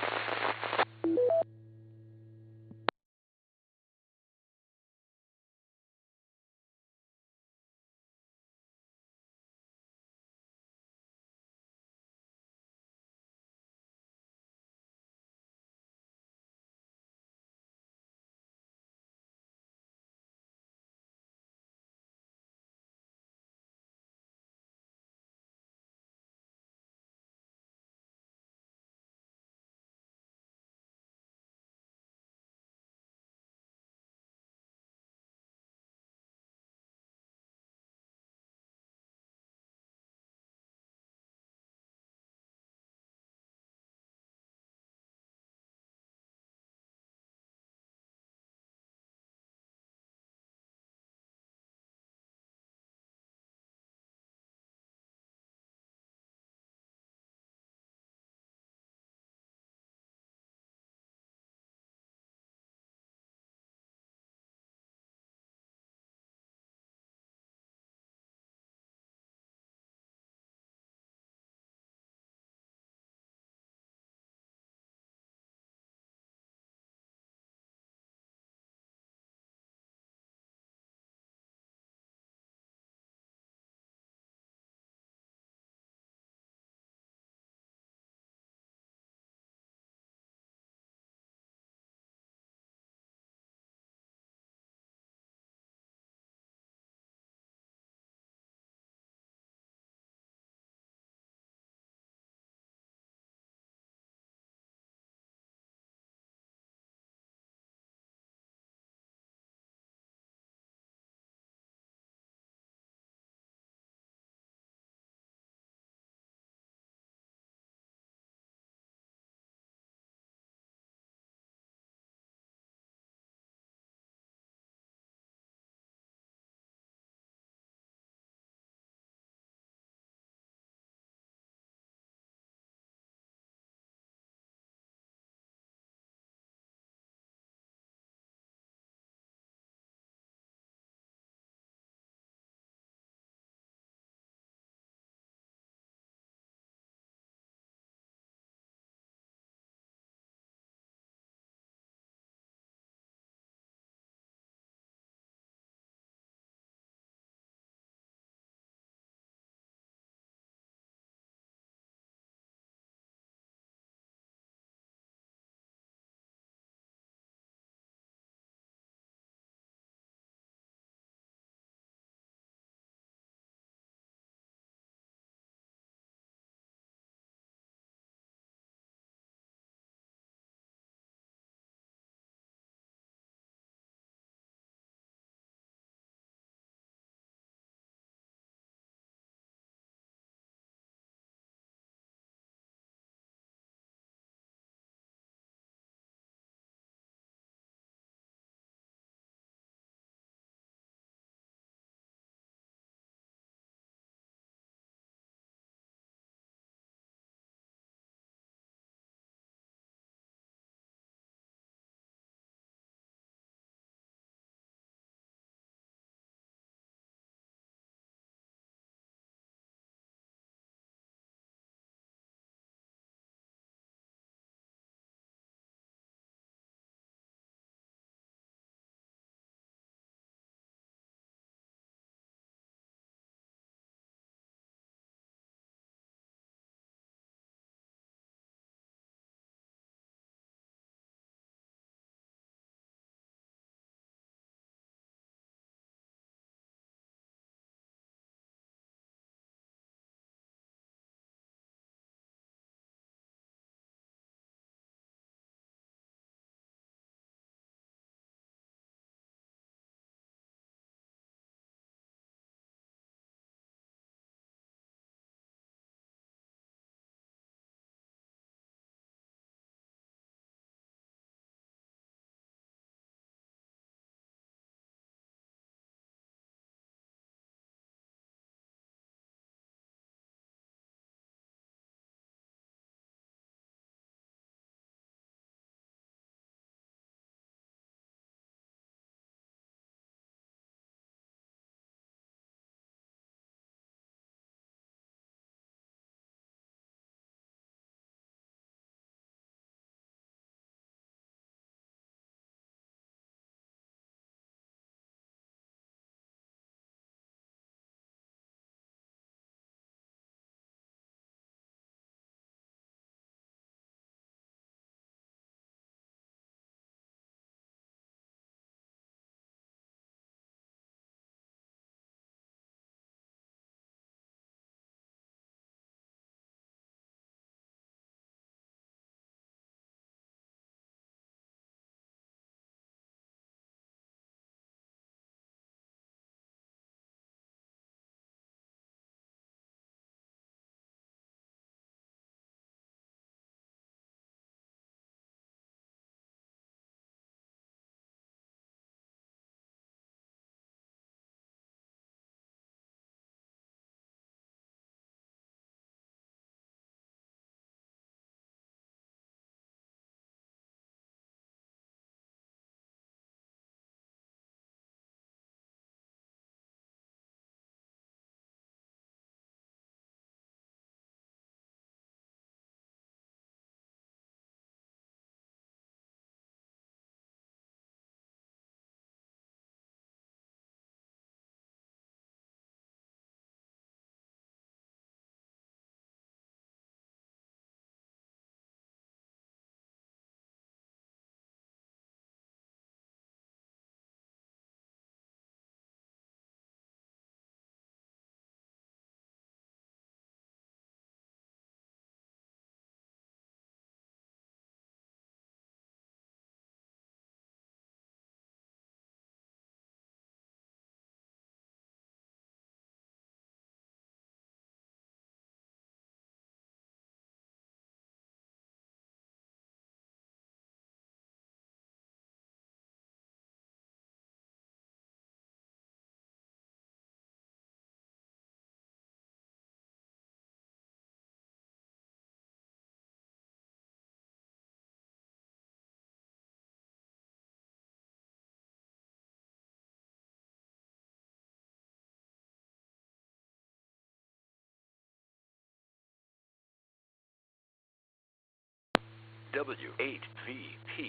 W8VPV.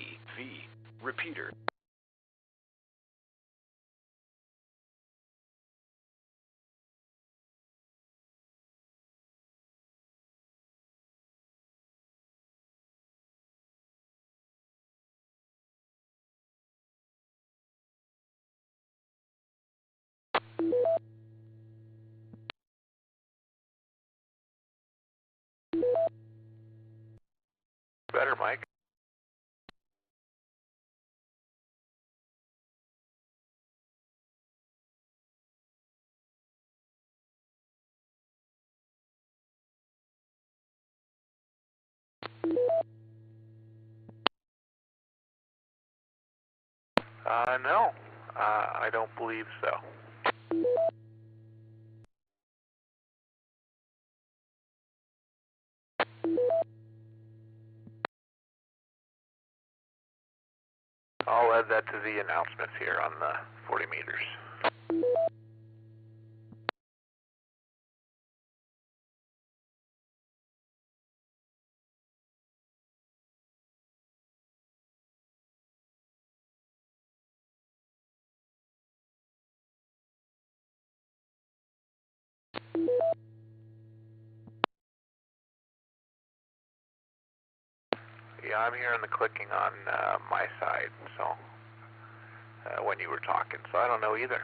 Repeater. Better, Mike. No, I don't believe so. I'll add that to the announcements here on the 40 meters. Yeah, I'm hearing the clicking on my side, so when you were talking, so I don't know either.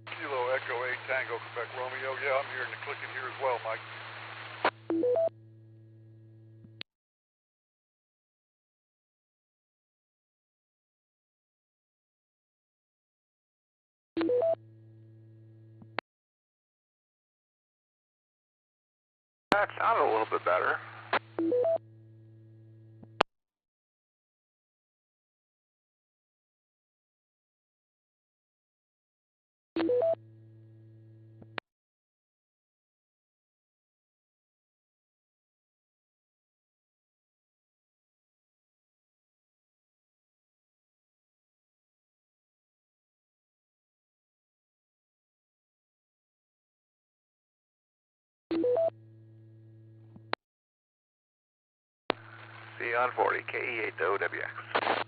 Kilo Echo 8 Tango Quebec Romeo. Yeah, I'm hearing the clicking here as well, Mike. That sounded a little bit better. See you on 40, KE8OWX.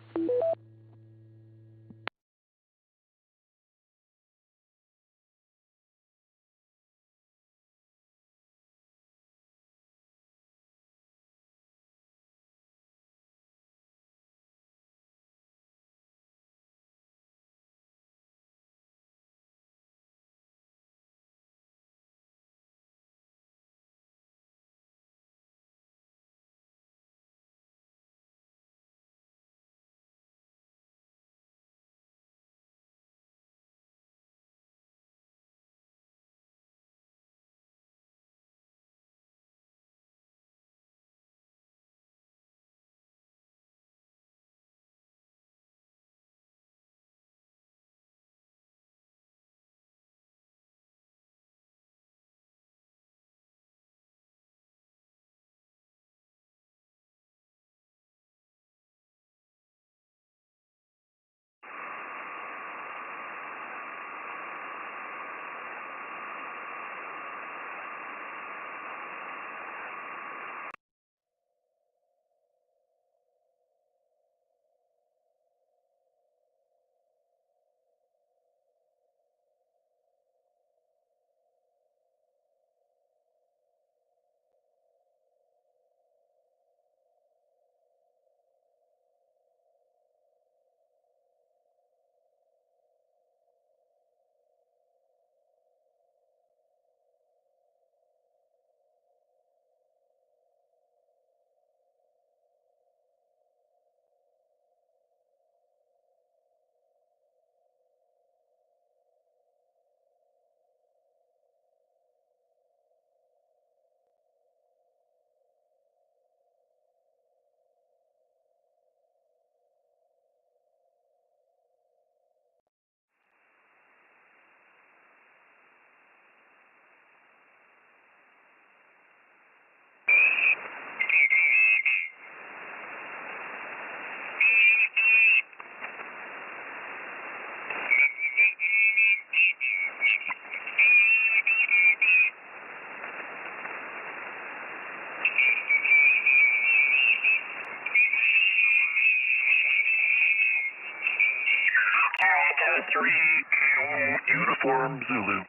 Uniform Zulu.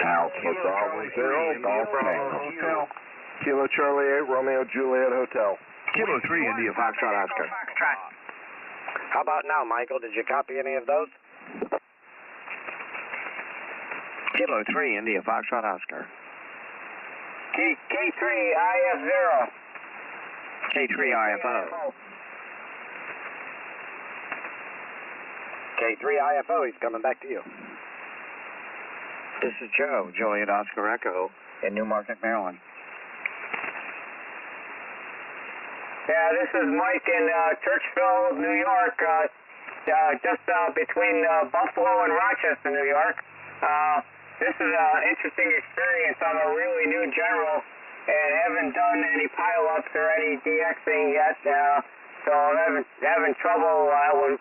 Alpha Bravo 0, Golf Tango. Kilo Charlie 8, Romeo Juliet Hotel. Kilo 3, India Foxtrot Oscar. How about now, Michael? Did you copy any of those? Kilo 3, India Foxtrot Oscar. K3 IF0. K3 IFO. K3 IFO, he's coming back to you. This is Joe, Juliet Oscar Echo in Newmarket, Maryland. Yeah, this is Mike in Churchville, New York, just between Buffalo and Rochester, New York. This is an interesting experience. I'm a really new general and haven't done any pile-ups or any DXing yet, so I'm having trouble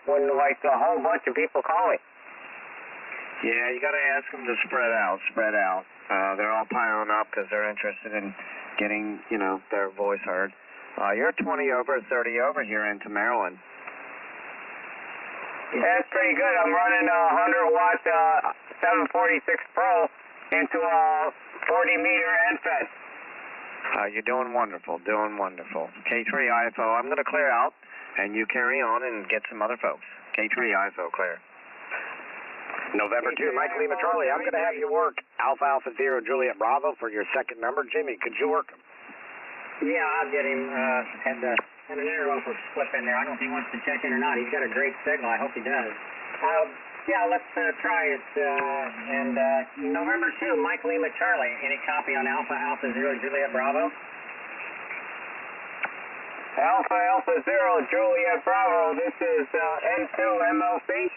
when like a whole bunch of people call me. Yeah, you got to ask them to spread out. They're all piling up because they're interested in getting, their voice heard. You're 20 over, 30 over here into Maryland. That's pretty good. I'm running a 100-watt 746 Pro into a 40-meter NFET. You're doing wonderful, K3 IFO, I'm going to clear out, and you carry on and get some other folks. K3 IFO, clear. November 2, Mike Lima Charlie, I'm going to have you work Alpha Alpha 0 Juliet Bravo for your second number. Jimmy, could you work him? Yeah, I'll get him. Had an interloper slip in there. I don't know if he wants to check in or not. He's got a great signal. I hope he does. Yeah, let's try it. And November 2, Mike Lima Charlie. Any copy on Alpha Alpha 0 Juliet Bravo? Alpha Alpha 0 Juliet Bravo. This is N2 MLC.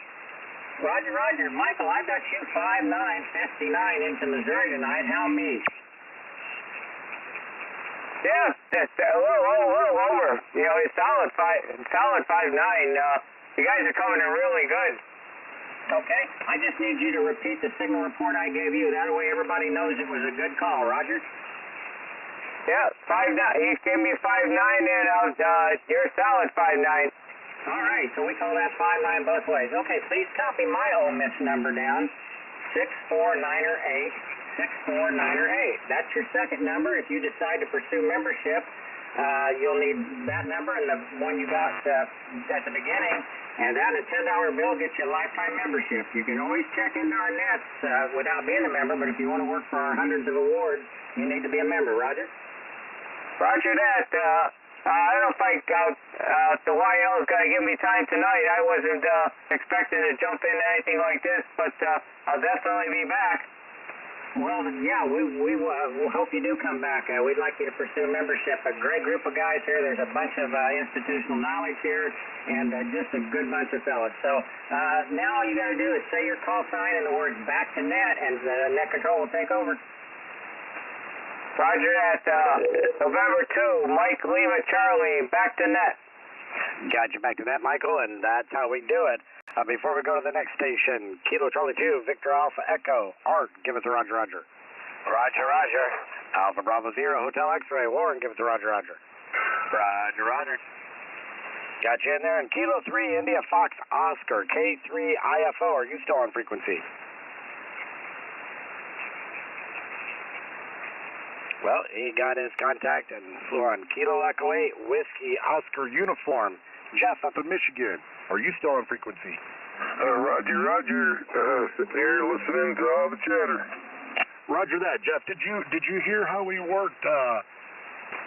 Roger. Michael, I've got you 5959 into Missouri tonight. How me? Yeah, that's a little over. It's solid 5'9". You guys are coming in really good. Okay, I just need you to repeat the signal report I gave you. That way everybody knows it was a good call, Roger. Yeah, 5'9". You gave me 5'9", and you're solid 5'9". All right, so we call that 5'9" both ways. Okay, please copy my Ole Miss number down, 64908. 64908. That's your second number. If you decide to pursue membership, you'll need that number and the one you got at the beginning, and that a $10 bill gets you a lifetime membership. You can always check into our nets without being a member, but if you want to work for our hundreds of awards, you need to be a member. Roger? Roger that. I don't know if the YL is going to give me time tonight. I wasn't expecting to jump into anything like this, but I'll definitely be back. Well, yeah, we hope you do come back. We'd like you to pursue membership. A great group of guys here. There's a bunch of institutional knowledge here, and just a good bunch of fellas. So now all you got to do is say your call sign and the words "back to net," and net control will take over. Roger that. November 2, Mike Lima Charlie, back to net. Got you back to net, Michael, and that's how we do it. Before we go to the next station, Kilo Charlie 2, Victor Alpha Echo. Art, give us a Roger. Roger. Alpha Bravo 0, Hotel X-Ray. Warren, give us a Roger. Roger. Got you in there. And Kilo 3, India Fox Oscar, K3 IFO. Are you still on frequency? Well, he got his contact and flew on Kilo Echo 8, Whiskey Oscar uniform. Jeff up in Michigan. Are you still on frequency? Roger. Sitting here listening to all the chatter. Roger that, Jeff. Did you hear how we worked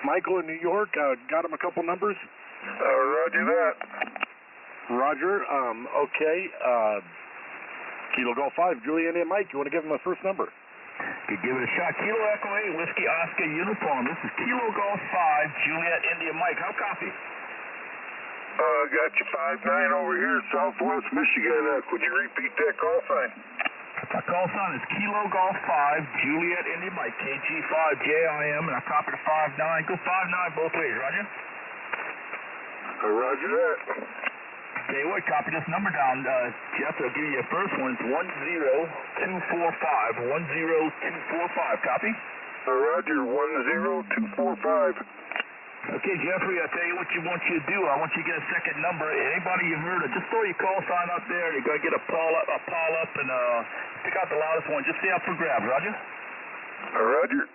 Michael in New York? Got him a couple numbers? Roger that. Roger. Okay. Kilo Golf 5, Juliet and Mike. You want to give him a first number? Give it a shot. Kilo Echo 8, Whiskey Oscar uniform. This is Kilo Golf 5, Juliet India Mike. How copy? Got you 5'9" over here, Southwest Michigan. Could you repeat that call sign? My call sign is Kilo Golf 5, Juliet India Mike, KG5JIM, and I copy the 5'9". Go 5'9" both ways, Roger? Roger that. Tell you what, copy this number down. Jeff, I'll give you your first one. It's 10245. 10245. Copy? Roger, 10245. Okay, Jeffrey, I'll tell you what you want you to do. I want you to get a second number. Anybody you've heard of, just throw your call sign up there. You're going to get a pile up, and pick out the loudest one. Just stay up for grabs, Roger? Roger.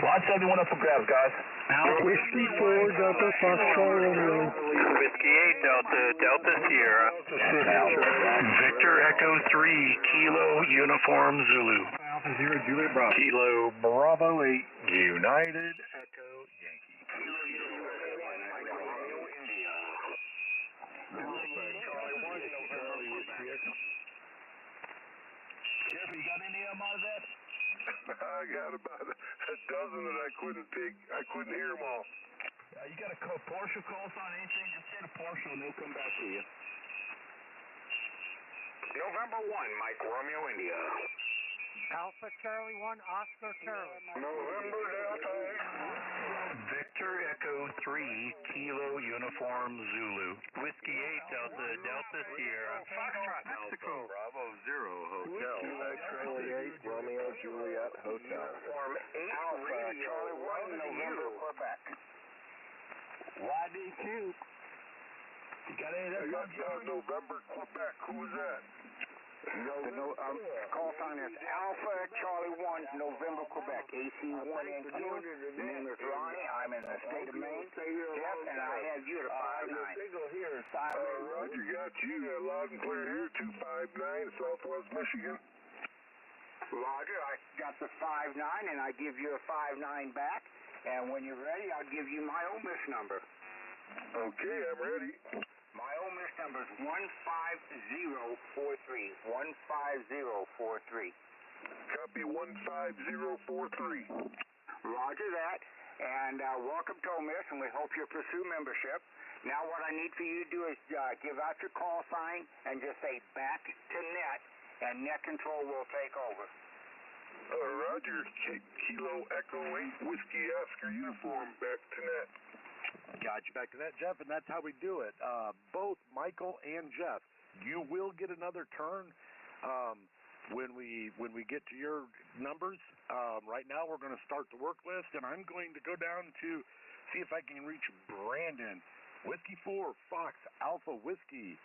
Line 71 up for grabs, guys. Whiskey 4 Delta Foxtrot Romeo. Whiskey 8 Delta, Delta Sierra. Victor Echo 3 Kilo Uniform Zulu. Alpha 0 Juliet Bravo. Kilo Bravo 8 United Echo Yankee. Jeffrey, you got any of them out of that? I got about a dozen that I couldn't hear them all. You got a partial call sign, anything, just get a partial and they'll come back to you. November 1, Mike Romeo India. Alpha Charlie 1, Oscar Charlie. November Delta. Victor Echo 3 Kilo Uniform Zulu. Whiskey 8 Delta, Delta Sierra. Foxtrot Mexico. Bravo 0 Hotel. Charlie 8 Romeo Juliet Hotel. Uniform 8 Alpha Charlie 1 November Quebec. YDQ. You got any of that? I got November Quebec. Who's that? Call sign is Alpha Charlie 1 November Quebec. AC 1 and Q. The name is Ronnie. I'm in the state of Maine. Jeff, and I have you to 59. Roger, got you. Loud and clear here. 259 Southwest Michigan. Roger, I got the 59, and I give you a 59 back. And when you're ready, I'll give you my Ole Miss number. Okay, I'm ready. My Ole Miss number is 15043. 15043. Copy 15043. Roger that. And welcome to Ole Miss, and we hope you pursue membership. Now what I need for you to do is give out your call sign and just say back to net, and net control will take over. Roger, Kilo Echo 8 Whiskey Oscar Uniform, back to net. Got you back to that, Jeff, and that's how we do it. Both Michael and Jeff, you will get another turn when we get to your numbers. Right now, we're going to start the work list, and I'm going to go down to see if I can reach Brandon. Whiskey 4 Fox Alpha Whiskey.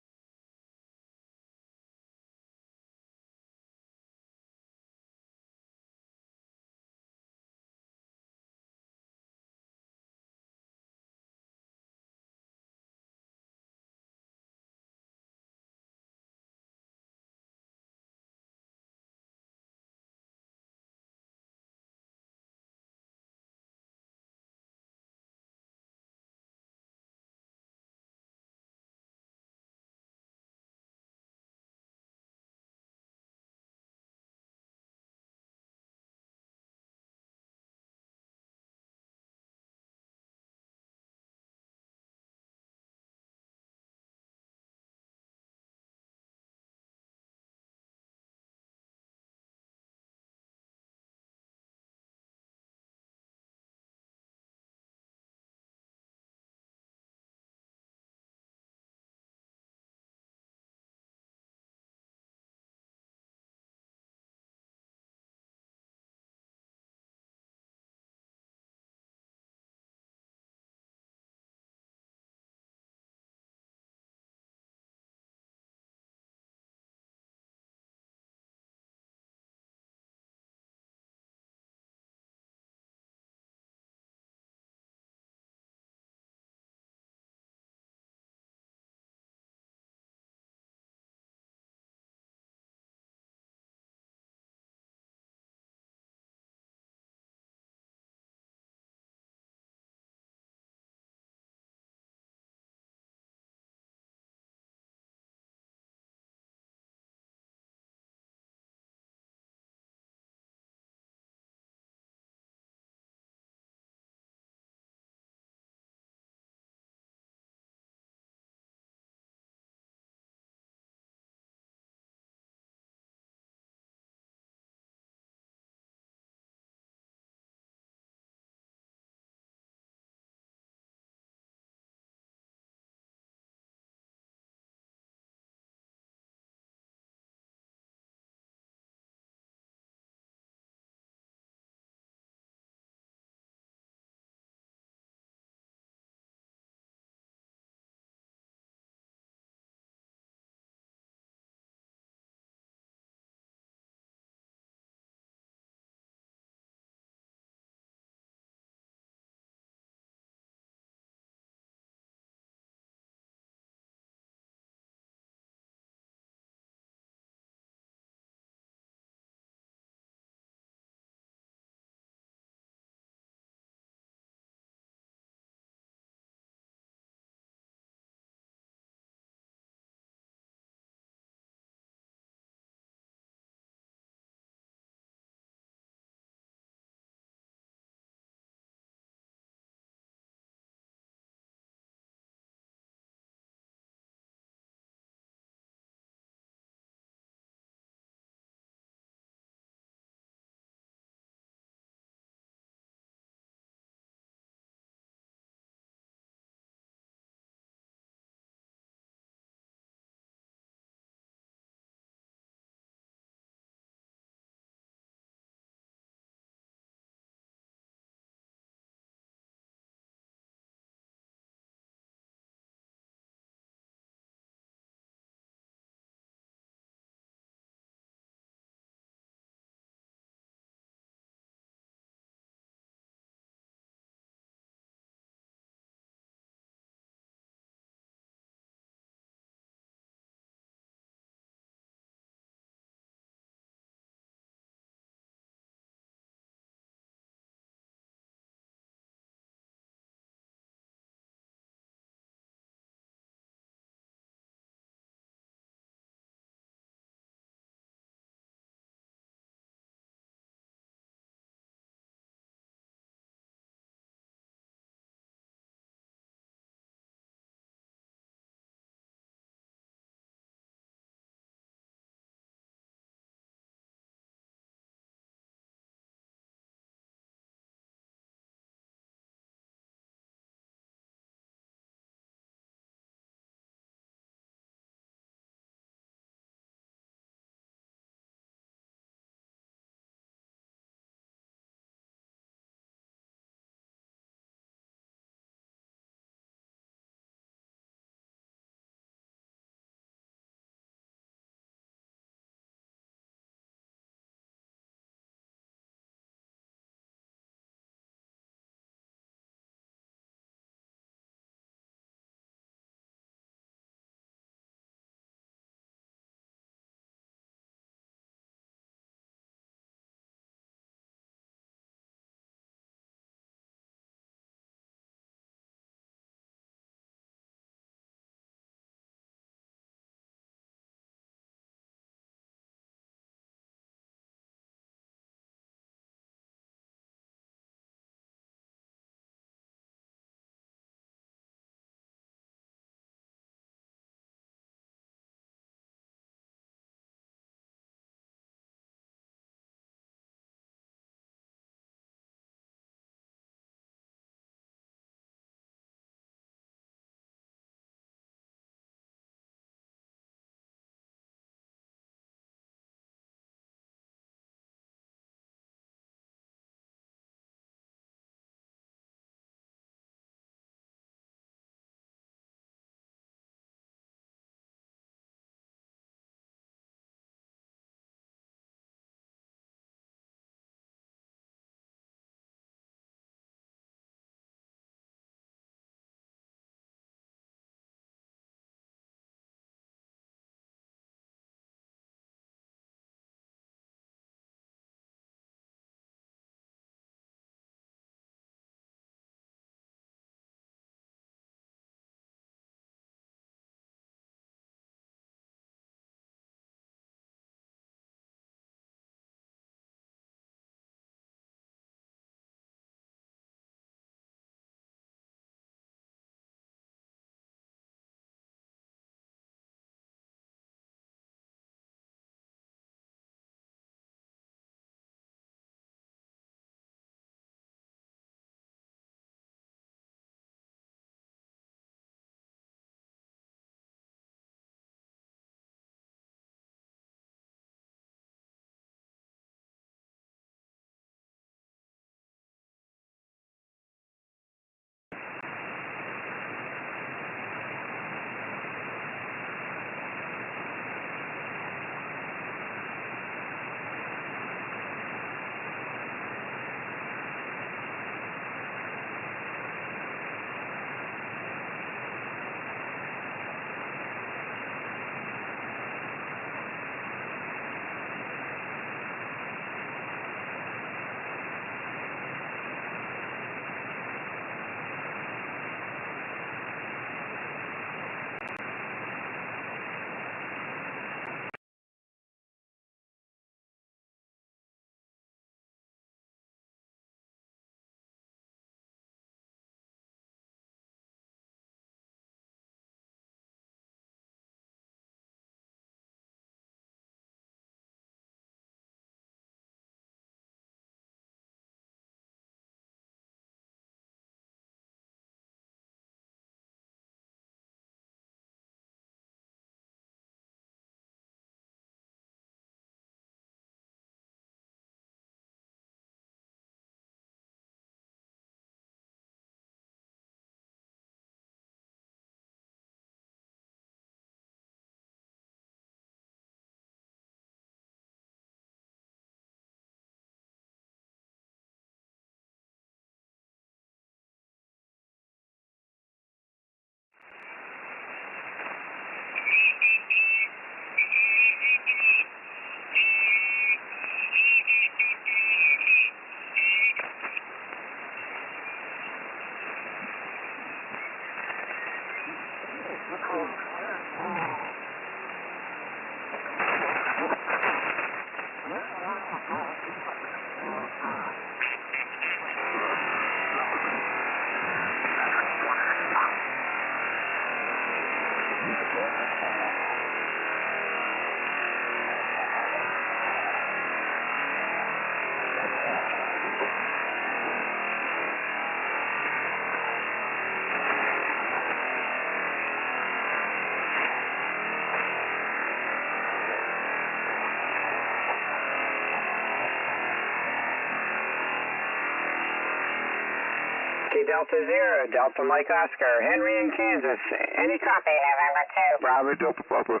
Delta Zero, Delta Mike Oscar, Henry in Kansas. Any copy, November 2. Bravo, Delta Papa.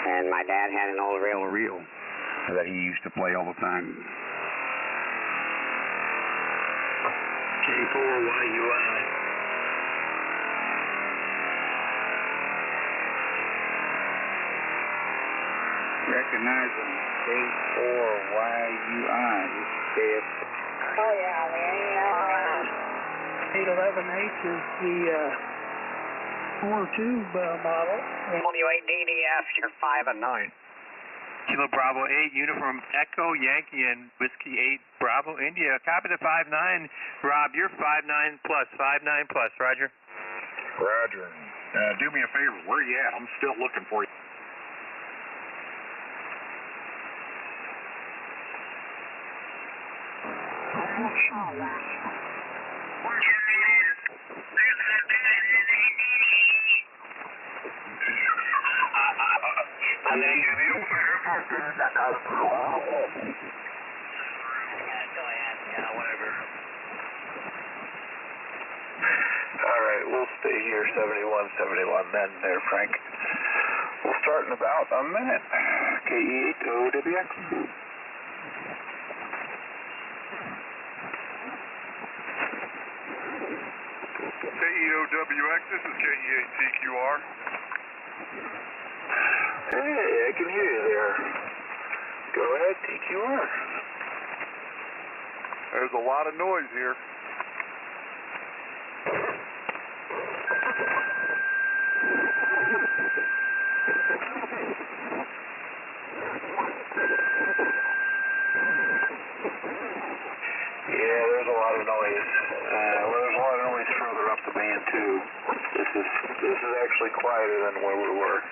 And my dad had an old reel that he used to play all the time. K4YUI. Recognizing K4YUI. This is KF. Oh yeah, we ain't never around. 811H is the 4-tube model. W8DDF, you're 5 and 9. Kilo Bravo 8, Uniform Echo Yankee and Whiskey 8 Bravo India. Copy the 5-9. Rob, you're 5-9 plus, 5-9 plus. Roger. Roger. Do me a favor. Where you at? I'm still looking for you. Alright, we'll stay here, 7171 then there, Frank. We'll start in about a minute. KE8OWX. KEOWX, this is KE8TQR. Hey, I can hear you there. Go ahead, TQR. There's a lot of noise here. Yeah, there's a lot of noise. There's a lot of noise further up the band too. This is actually quieter than where we were.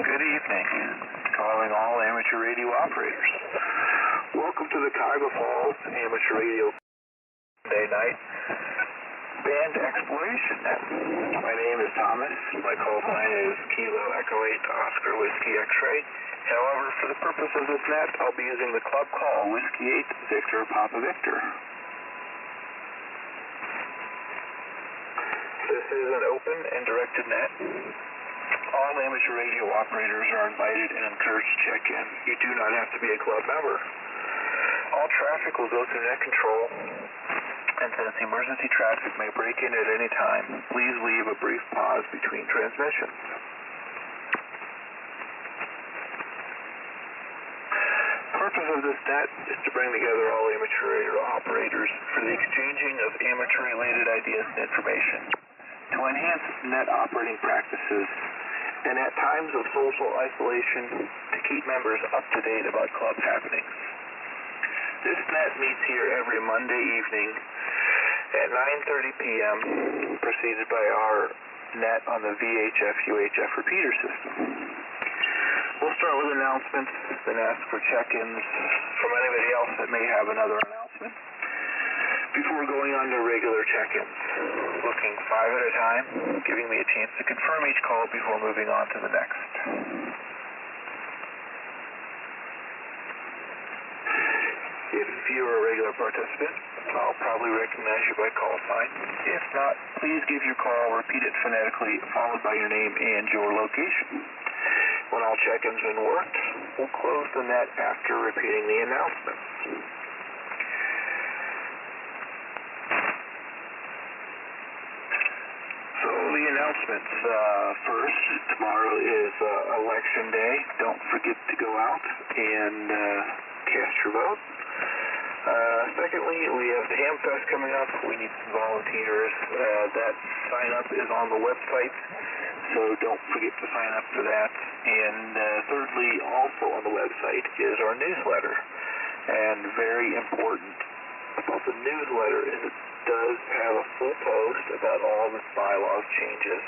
Good evening. Calling all amateur radio operators. Welcome to the Cuyahoga Falls Amateur Radio Day night band exploration net. My name is Thomas. My call sign is Kilo Echo 8 Oscar Whiskey X-Ray. However, for the purpose of this net, I'll be using the club call Whiskey 8 Victor Papa Victor. This is an open and directed net. All amateur radio operators are invited and encouraged to check in. You do not have to be a club member. All traffic will go through net control, and since emergency traffic may break in at any time, please leave a brief pause between transmissions. The purpose of this net is to bring together all amateur radio operators for the exchanging of amateur-related ideas and information, to enhance net operating practices, and at times of social isolation, to keep members up to date about club happenings. This net meets here every Monday evening at 9:30 p.m., preceded by our net on the VHF-UHF repeater system. We'll start with announcements, then ask for check-ins from anybody else that may have another announcement, before going on to regular check-ins, looking 5 at a time, giving me a chance to confirm each call before moving on to the next. If you're a regular participant, I'll probably recognize you by call sign. If not, please give your call, repeat it phonetically, followed by your name and your location. When all check-ins have been worked, we'll close the net after repeating the announcements. So the announcements. First, tomorrow is election day. Don't forget to go out and cast your vote. Secondly, we have the Hamfest coming up. We need some volunteers. That sign-up is on the website, so don't forget to sign up for that. And thirdly, also on the website is our newsletter. And very important about the newsletter is it does have a full post about all the bylaws changes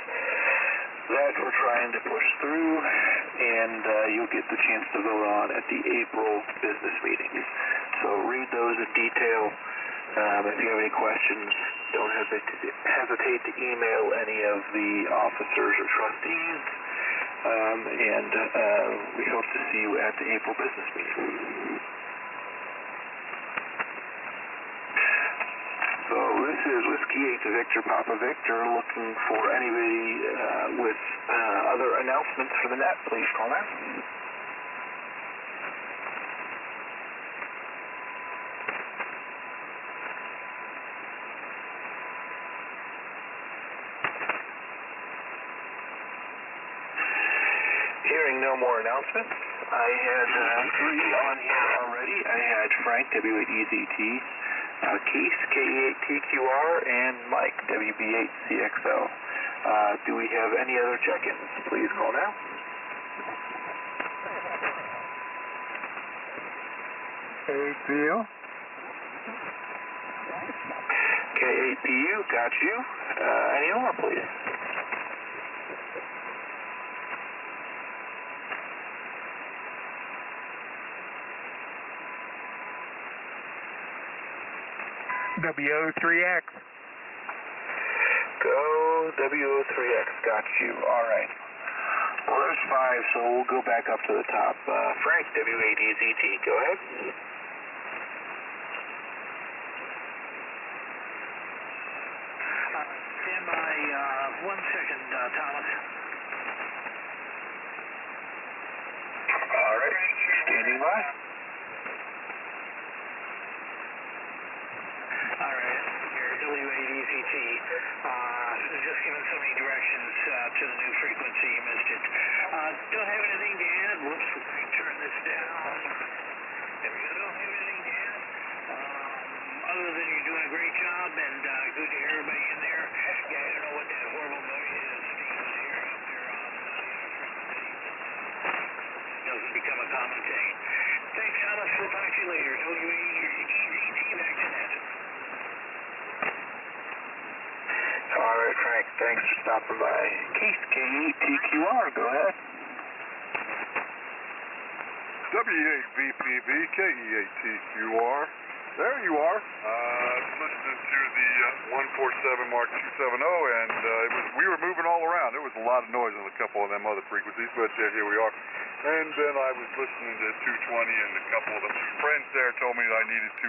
that we're trying to push through, and you'll get the chance to vote on at the April business meeting. So read those in detail. If you have any questions, don't hesitate to email any of the officers or trustees, and we hope to see you at the April business meeting. So this is Whiskey 8 Victor Papa Victor, looking for anybody with other announcements for the net. Please call now. Hearing no more announcements, I had 3 on here already. I had Frank, W8EZT, Keith, K8TQR, and Mike, WB8CXO. Do we have any other check-ins? Please call now. K8PU. K8PU, got you. Any more, please? W03X. Go W03X, got you. All right. Well, there's 5, so we'll go back up to the top. Frank, W8EZT, go ahead. Stand by 1 second, Thomas. All right. Standing by. All right. Your W8EZT. Just giving so many directions to the new frequency. You missed it. Don't have anything to add. Whoops. Let me turn this down. There we go. Don't have anything to add. Other than you're doing a great job and good to hear everybody in there. Yeah, I don't know what that horrible noise is Steve was hearing up there on frequency. Doesn't become a common thing. Thanks, Thomas. We'll talk to you later. W8EZT back to net. All right, Frank, thanks for stopping by. Keith, K8TQR, go ahead. W8VPV, KE8TQR. There you are. Listening to the 147 Mark 270, and we were moving all around. There was a lot of noise on a couple of them other frequencies, but here we are. And then I was listening to 220, and a couple of the friends there told me that I needed to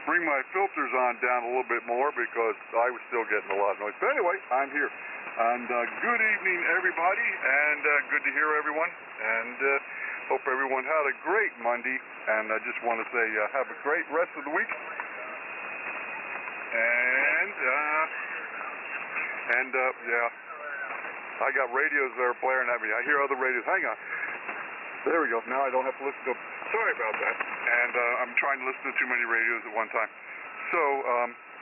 bring my filters on down a little bit more because I was still getting a lot of noise. But anyway, I'm here. And good evening, everybody, and good to hear everyone. And hope everyone had a great Monday. And I just want to say have a great rest of the week. And yeah, I got radios that are blaring at me. I hear other radios. Hang on. There we go. Now I don't have to listen to them. Sorry about that. And I'm trying to listen to too many radios at one time. So,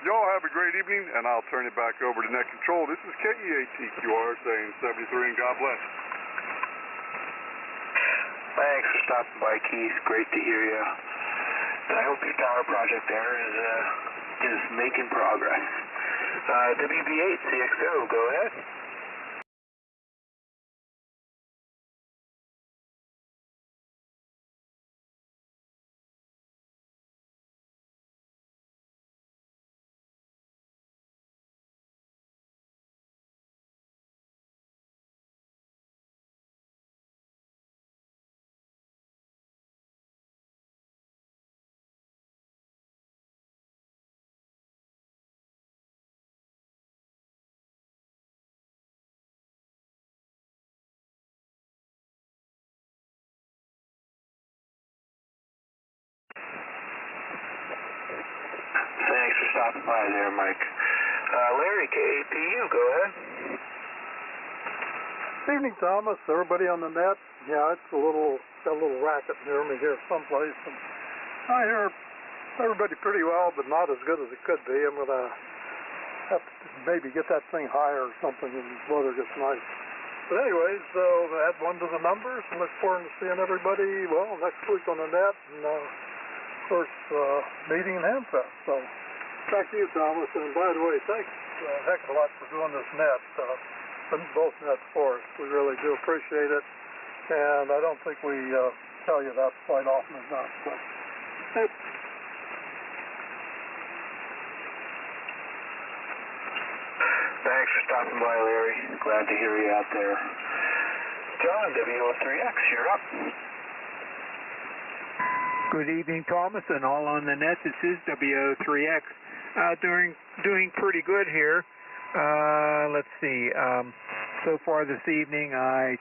y'all have a great evening, and I'll turn it back over to Net Control. This is KE8TQR saying 73, and God bless. Thanks for stopping by, Keith. Great to hear you. And I hope your tower project there is making progress. WB8CXO, go ahead. Thanks for stopping by there, Mike. Larry, K8PU, go ahead. Evening, Thomas. Everybody on the net. Yeah, it's got a little racket near me here someplace. And I hear everybody pretty well, but not as good as it could be. I'm going to have to maybe get that thing higher or something when the weather gets nice. But anyways, so add 1 to the numbers and look forward to seeing everybody, well, next week on the net. And, of course, meeting in Hamfest. So back to you, Thomas. And by the way, thanks a heck of a lot for doing this net, both nets for us. We really do appreciate it. And I don't think we tell you that quite often enough. So, thanks for stopping by, Larry. Glad to hear you out there. John, W03X, you're up. Good evening, Thomas, and all on the net. This is W03X. Doing pretty good here. Let's see. So far this evening, I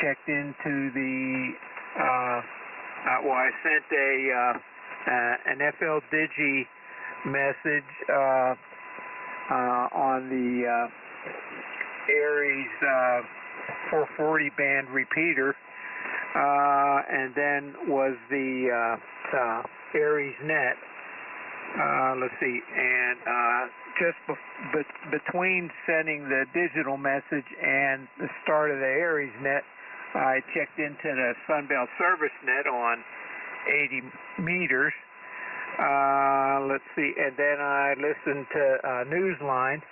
checked into the. I sent an FL Digi message on the Aries 440 band repeater. and then was the Aries net. Let's see, and just between sending the digital message and the start of the Aries net, I checked into the Sunbelt Service net on 80 meters. Let's see, and then I listened to Newsline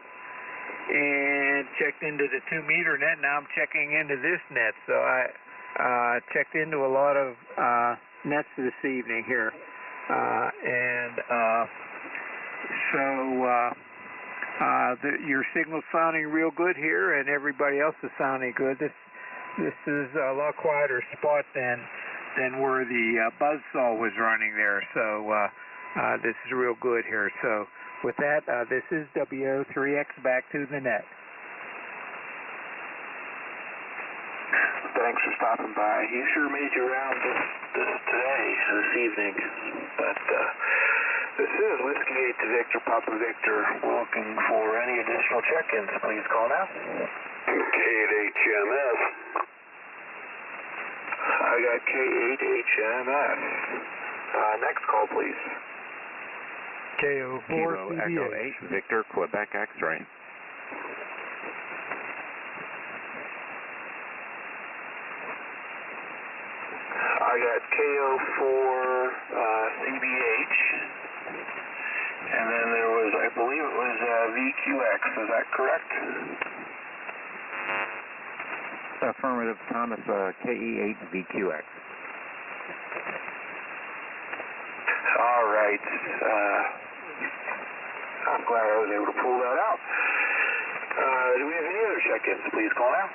and checked into the 2-meter net. Now I'm checking into this net, so I checked into a lot of nets this evening here, your signal's sounding real good here, and everybody else is sounding good. This is a lot quieter spot than where the buzzsaw was running there, so this is real good here. So with that, this is W8VPV back to the net. Thanks for stopping by. You sure made your round this evening. But this is Whiskey 8 to Victor, Papa Victor. Looking for any additional check-ins, please call now. K8HMS. I got K8HMS. Next call, please. KO4 Kilo Echo 8, Victor, Quebec X-ray. I got KO4 CBH, and then there was, I believe it was VQX, is that correct? Affirmative, Thomas, KE8 VQX. All right. I'm glad I was able to pull that out. Do we have any other check-ins? Please call now.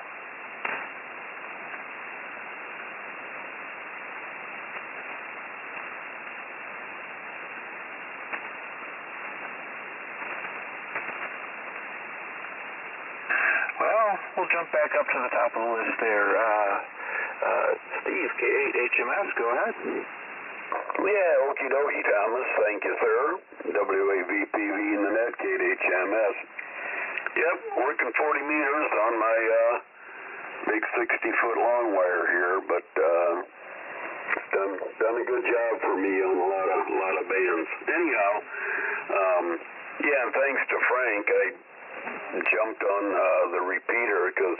Well, we'll jump back up to the top of the list there. Steve, K8HMS, go ahead. Yeah, okie dokie, Thomas. Thank you, sir. W8VPV in the net, K8HMS. Yep, working 40 meters on my big 60-foot long wire here, but it's done a good job for me on a lot of bands. Anyhow, yeah, and thanks to Frank, I jumped on the repeater because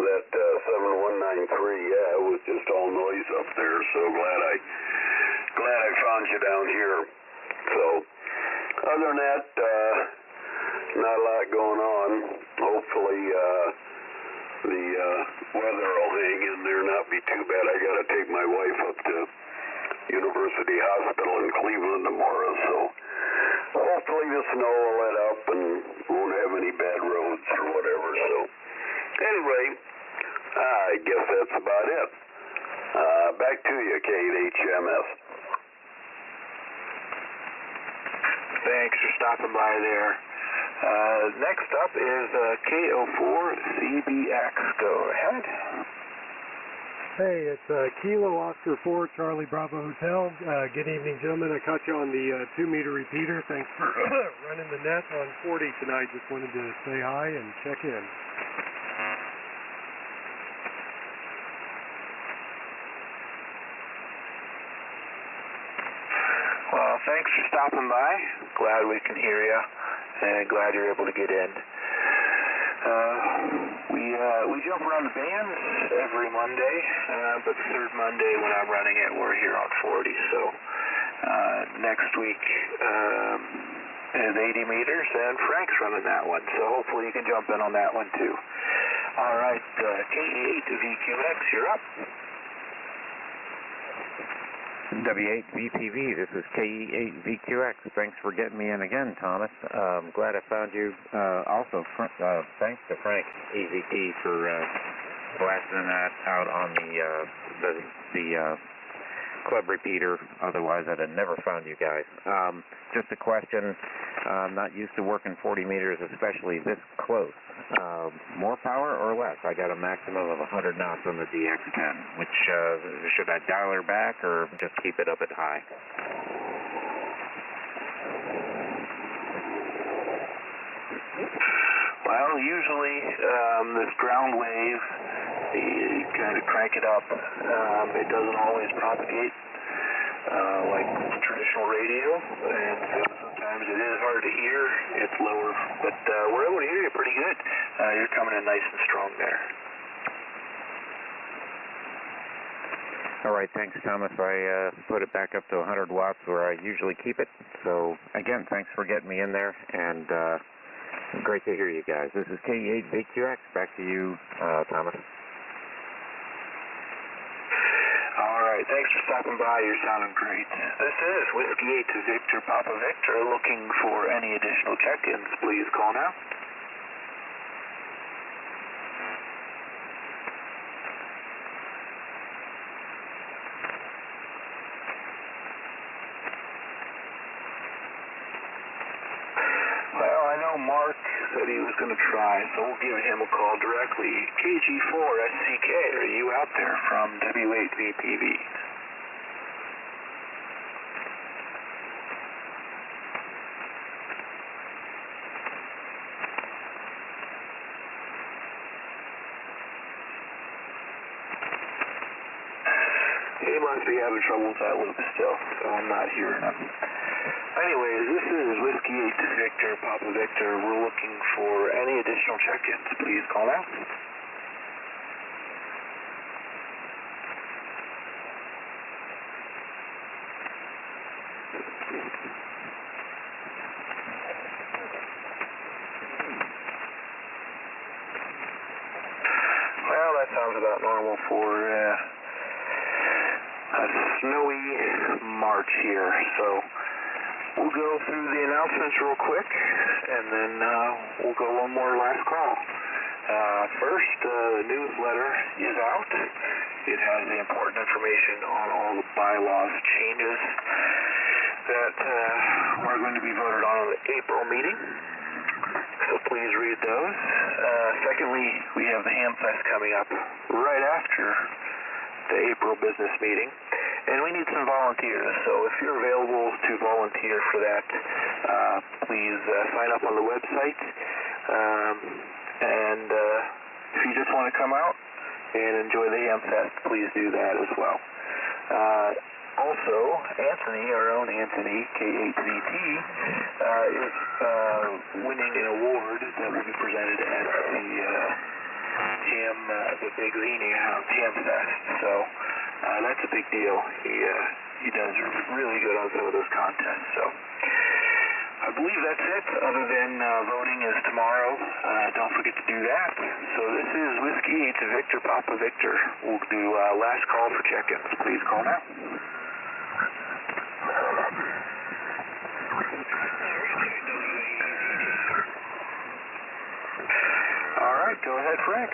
that 7193, yeah, it was just all noise up there. So glad I found you down here. So other than that, not a lot going on. Hopefully the weather will hang in there, not be too bad. I got to take my wife up to University Hospital in Cleveland tomorrow, so hopefully the snow will let up and won't have any bad roads or whatever. So anyway, I guess that's about it. Back to you, K8HMS. Thanks for stopping by there. Next up is KO4CBX. Go ahead. Hey, it's Kilo Oscar 4 Charlie Bravo Hotel. Good evening, gentlemen. I caught you on the 2-meter repeater. Thanks for running the net on 40 tonight. Just wanted to say hi and check in. Well, thanks for stopping by. Glad we can hear you, and glad you're able to get in. We jump around the bands every Monday, but the third Monday when I'm running it, we're here on 40. So next week is 80 meters, and Frank's running that one. So hopefully you can jump in on that one too. All right, K8VQX, you're up. W8VPV, this is KE8VQX. Thanks for getting me in again, Thomas. Glad I found you. Also, thanks to Frank, EVP, for blasting that out on the club repeater. Otherwise, I'd have never found you guys. Just a question. I'm not used to working 40 meters, especially this close. More power or less? I got a maximum of 100 knots on the DX10. Which, should I dial her back or just keep it up at high? Well, usually this ground wave, you kind of crank crank it up. It doesn't always propagate like traditional radio, and so sometimes it is hard to hear. It's lower, but we're able to hear you pretty good. You're coming in nice and strong there. All right, thanks, Thomas. I put it back up to 100 watts where I usually keep it. So, again, thanks for getting me in there, and great to hear you guys. This is K8VQX. Back to you, Thomas. All right, thanks for stopping by. You're sounding great. This is Whiskey 8 to Victor Papa Victor. Looking for any additional check-ins, please call now. Mark said he was going to try, so we'll give him a call directly. KG4SCK, are you out there from W8VPV? He must be having trouble with that loop still, so I'm not hearing him. Anyways, this is Whiskey 8 to Victor, Papa Victor. We're looking for any additional check-ins. Please call now. Well, that sounds about normal for a snowy March here, so we'll go through the announcements real quick, and then we'll go one more last call. First, the newsletter is out. It has the important information on all the bylaws changes that are going to be voted on the April meeting, so please read those. Secondly, we have the Hamfest coming up right after the April business meeting, and we need some volunteers, so if you're available to volunteer for that, please sign up on the website, and if you just want to come out and enjoy the Hamfest, please do that as well. Also, Anthony, our own Anthony, K8VT, is winning an award that will be presented at the Big Zini Hamfest, so that's a big deal. He does really good on some of those contests, so I believe that's it, other than voting is tomorrow. Don't forget to do that. So this is Whiskey 8 to Victor Papa Victor. We'll do last call for check-ins. Please call now. All right, go ahead, Frank.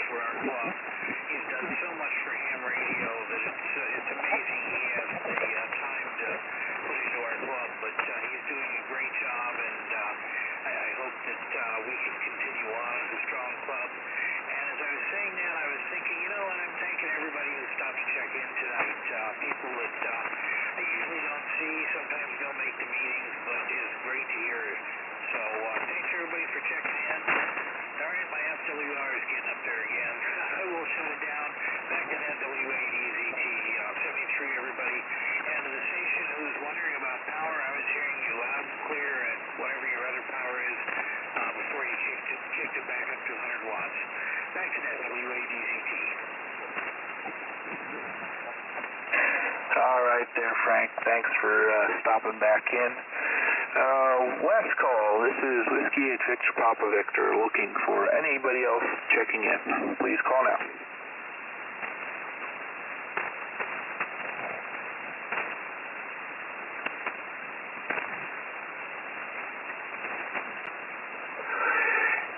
For our club. He's done so much for ham radio that it's amazing he has the time to put into our club, but he's doing a great job, and I hope that we can continue on as a strong club. And as I was saying that, I was thinking, and I'm thanking everybody who stopped to check in tonight, people that I usually don't see, sometimes don't make the meetings, but it's great to hear. So thanks everybody for checking in. Darn, my FWR is getting up there again. I will shut it down. Back to that W8VPV 73, everybody. And to the station who's wondering about power, I was hearing you loud and clear at whatever your other power is before you kicked it back up to 100 watts. Back to that W8VPV. All right there, Frank. Thanks for stopping back in. Last call. This is Whiskey 8 Victor Papa Victor, looking for anybody else checking in. Please call now.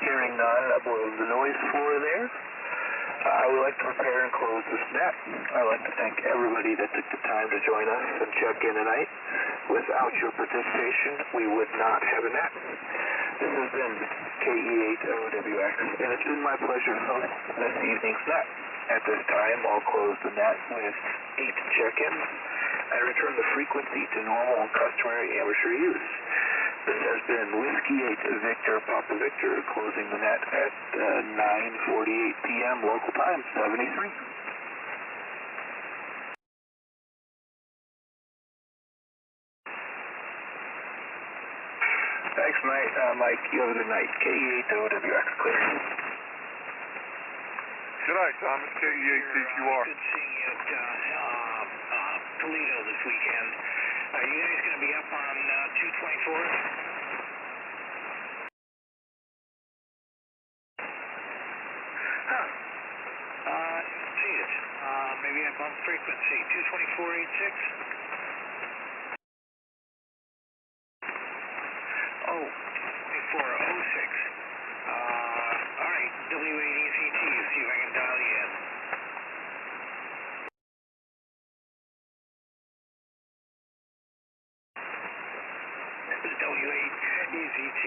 Hearing none below the noise floor there. I would like to prepare and close this net. I'd like to thank everybody that took the time to join us and check in tonight. Without your participation, we would not have a net. This has been KE8OWX, and it's been my pleasure to host this evening's net. At this time, I'll close the net with 8 check-ins and return the frequency to normal and customary amateur use. This has been Whiskey 8 Victor Papa Victor closing the net at 9:48 p.m. local time, 73. Thanks, Mike. You have a good night. KE8OWX clear. Good night, Thomas. KE8CQR. Good seeing you at Toledo this weekend. Are you guys going to be up on 224? Huh. I didn't see it. Maybe I bumped frequency. 224.86? Oh, 2406. All right, W8VPV, see if I can dial you in. This is W8VPV.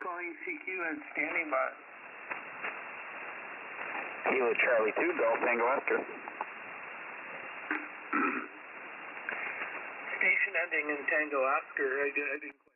calling CQ and standing by. Kilo Charlie 2, Golf Tango Oscar. Station ending in Tango Oscar. I didn't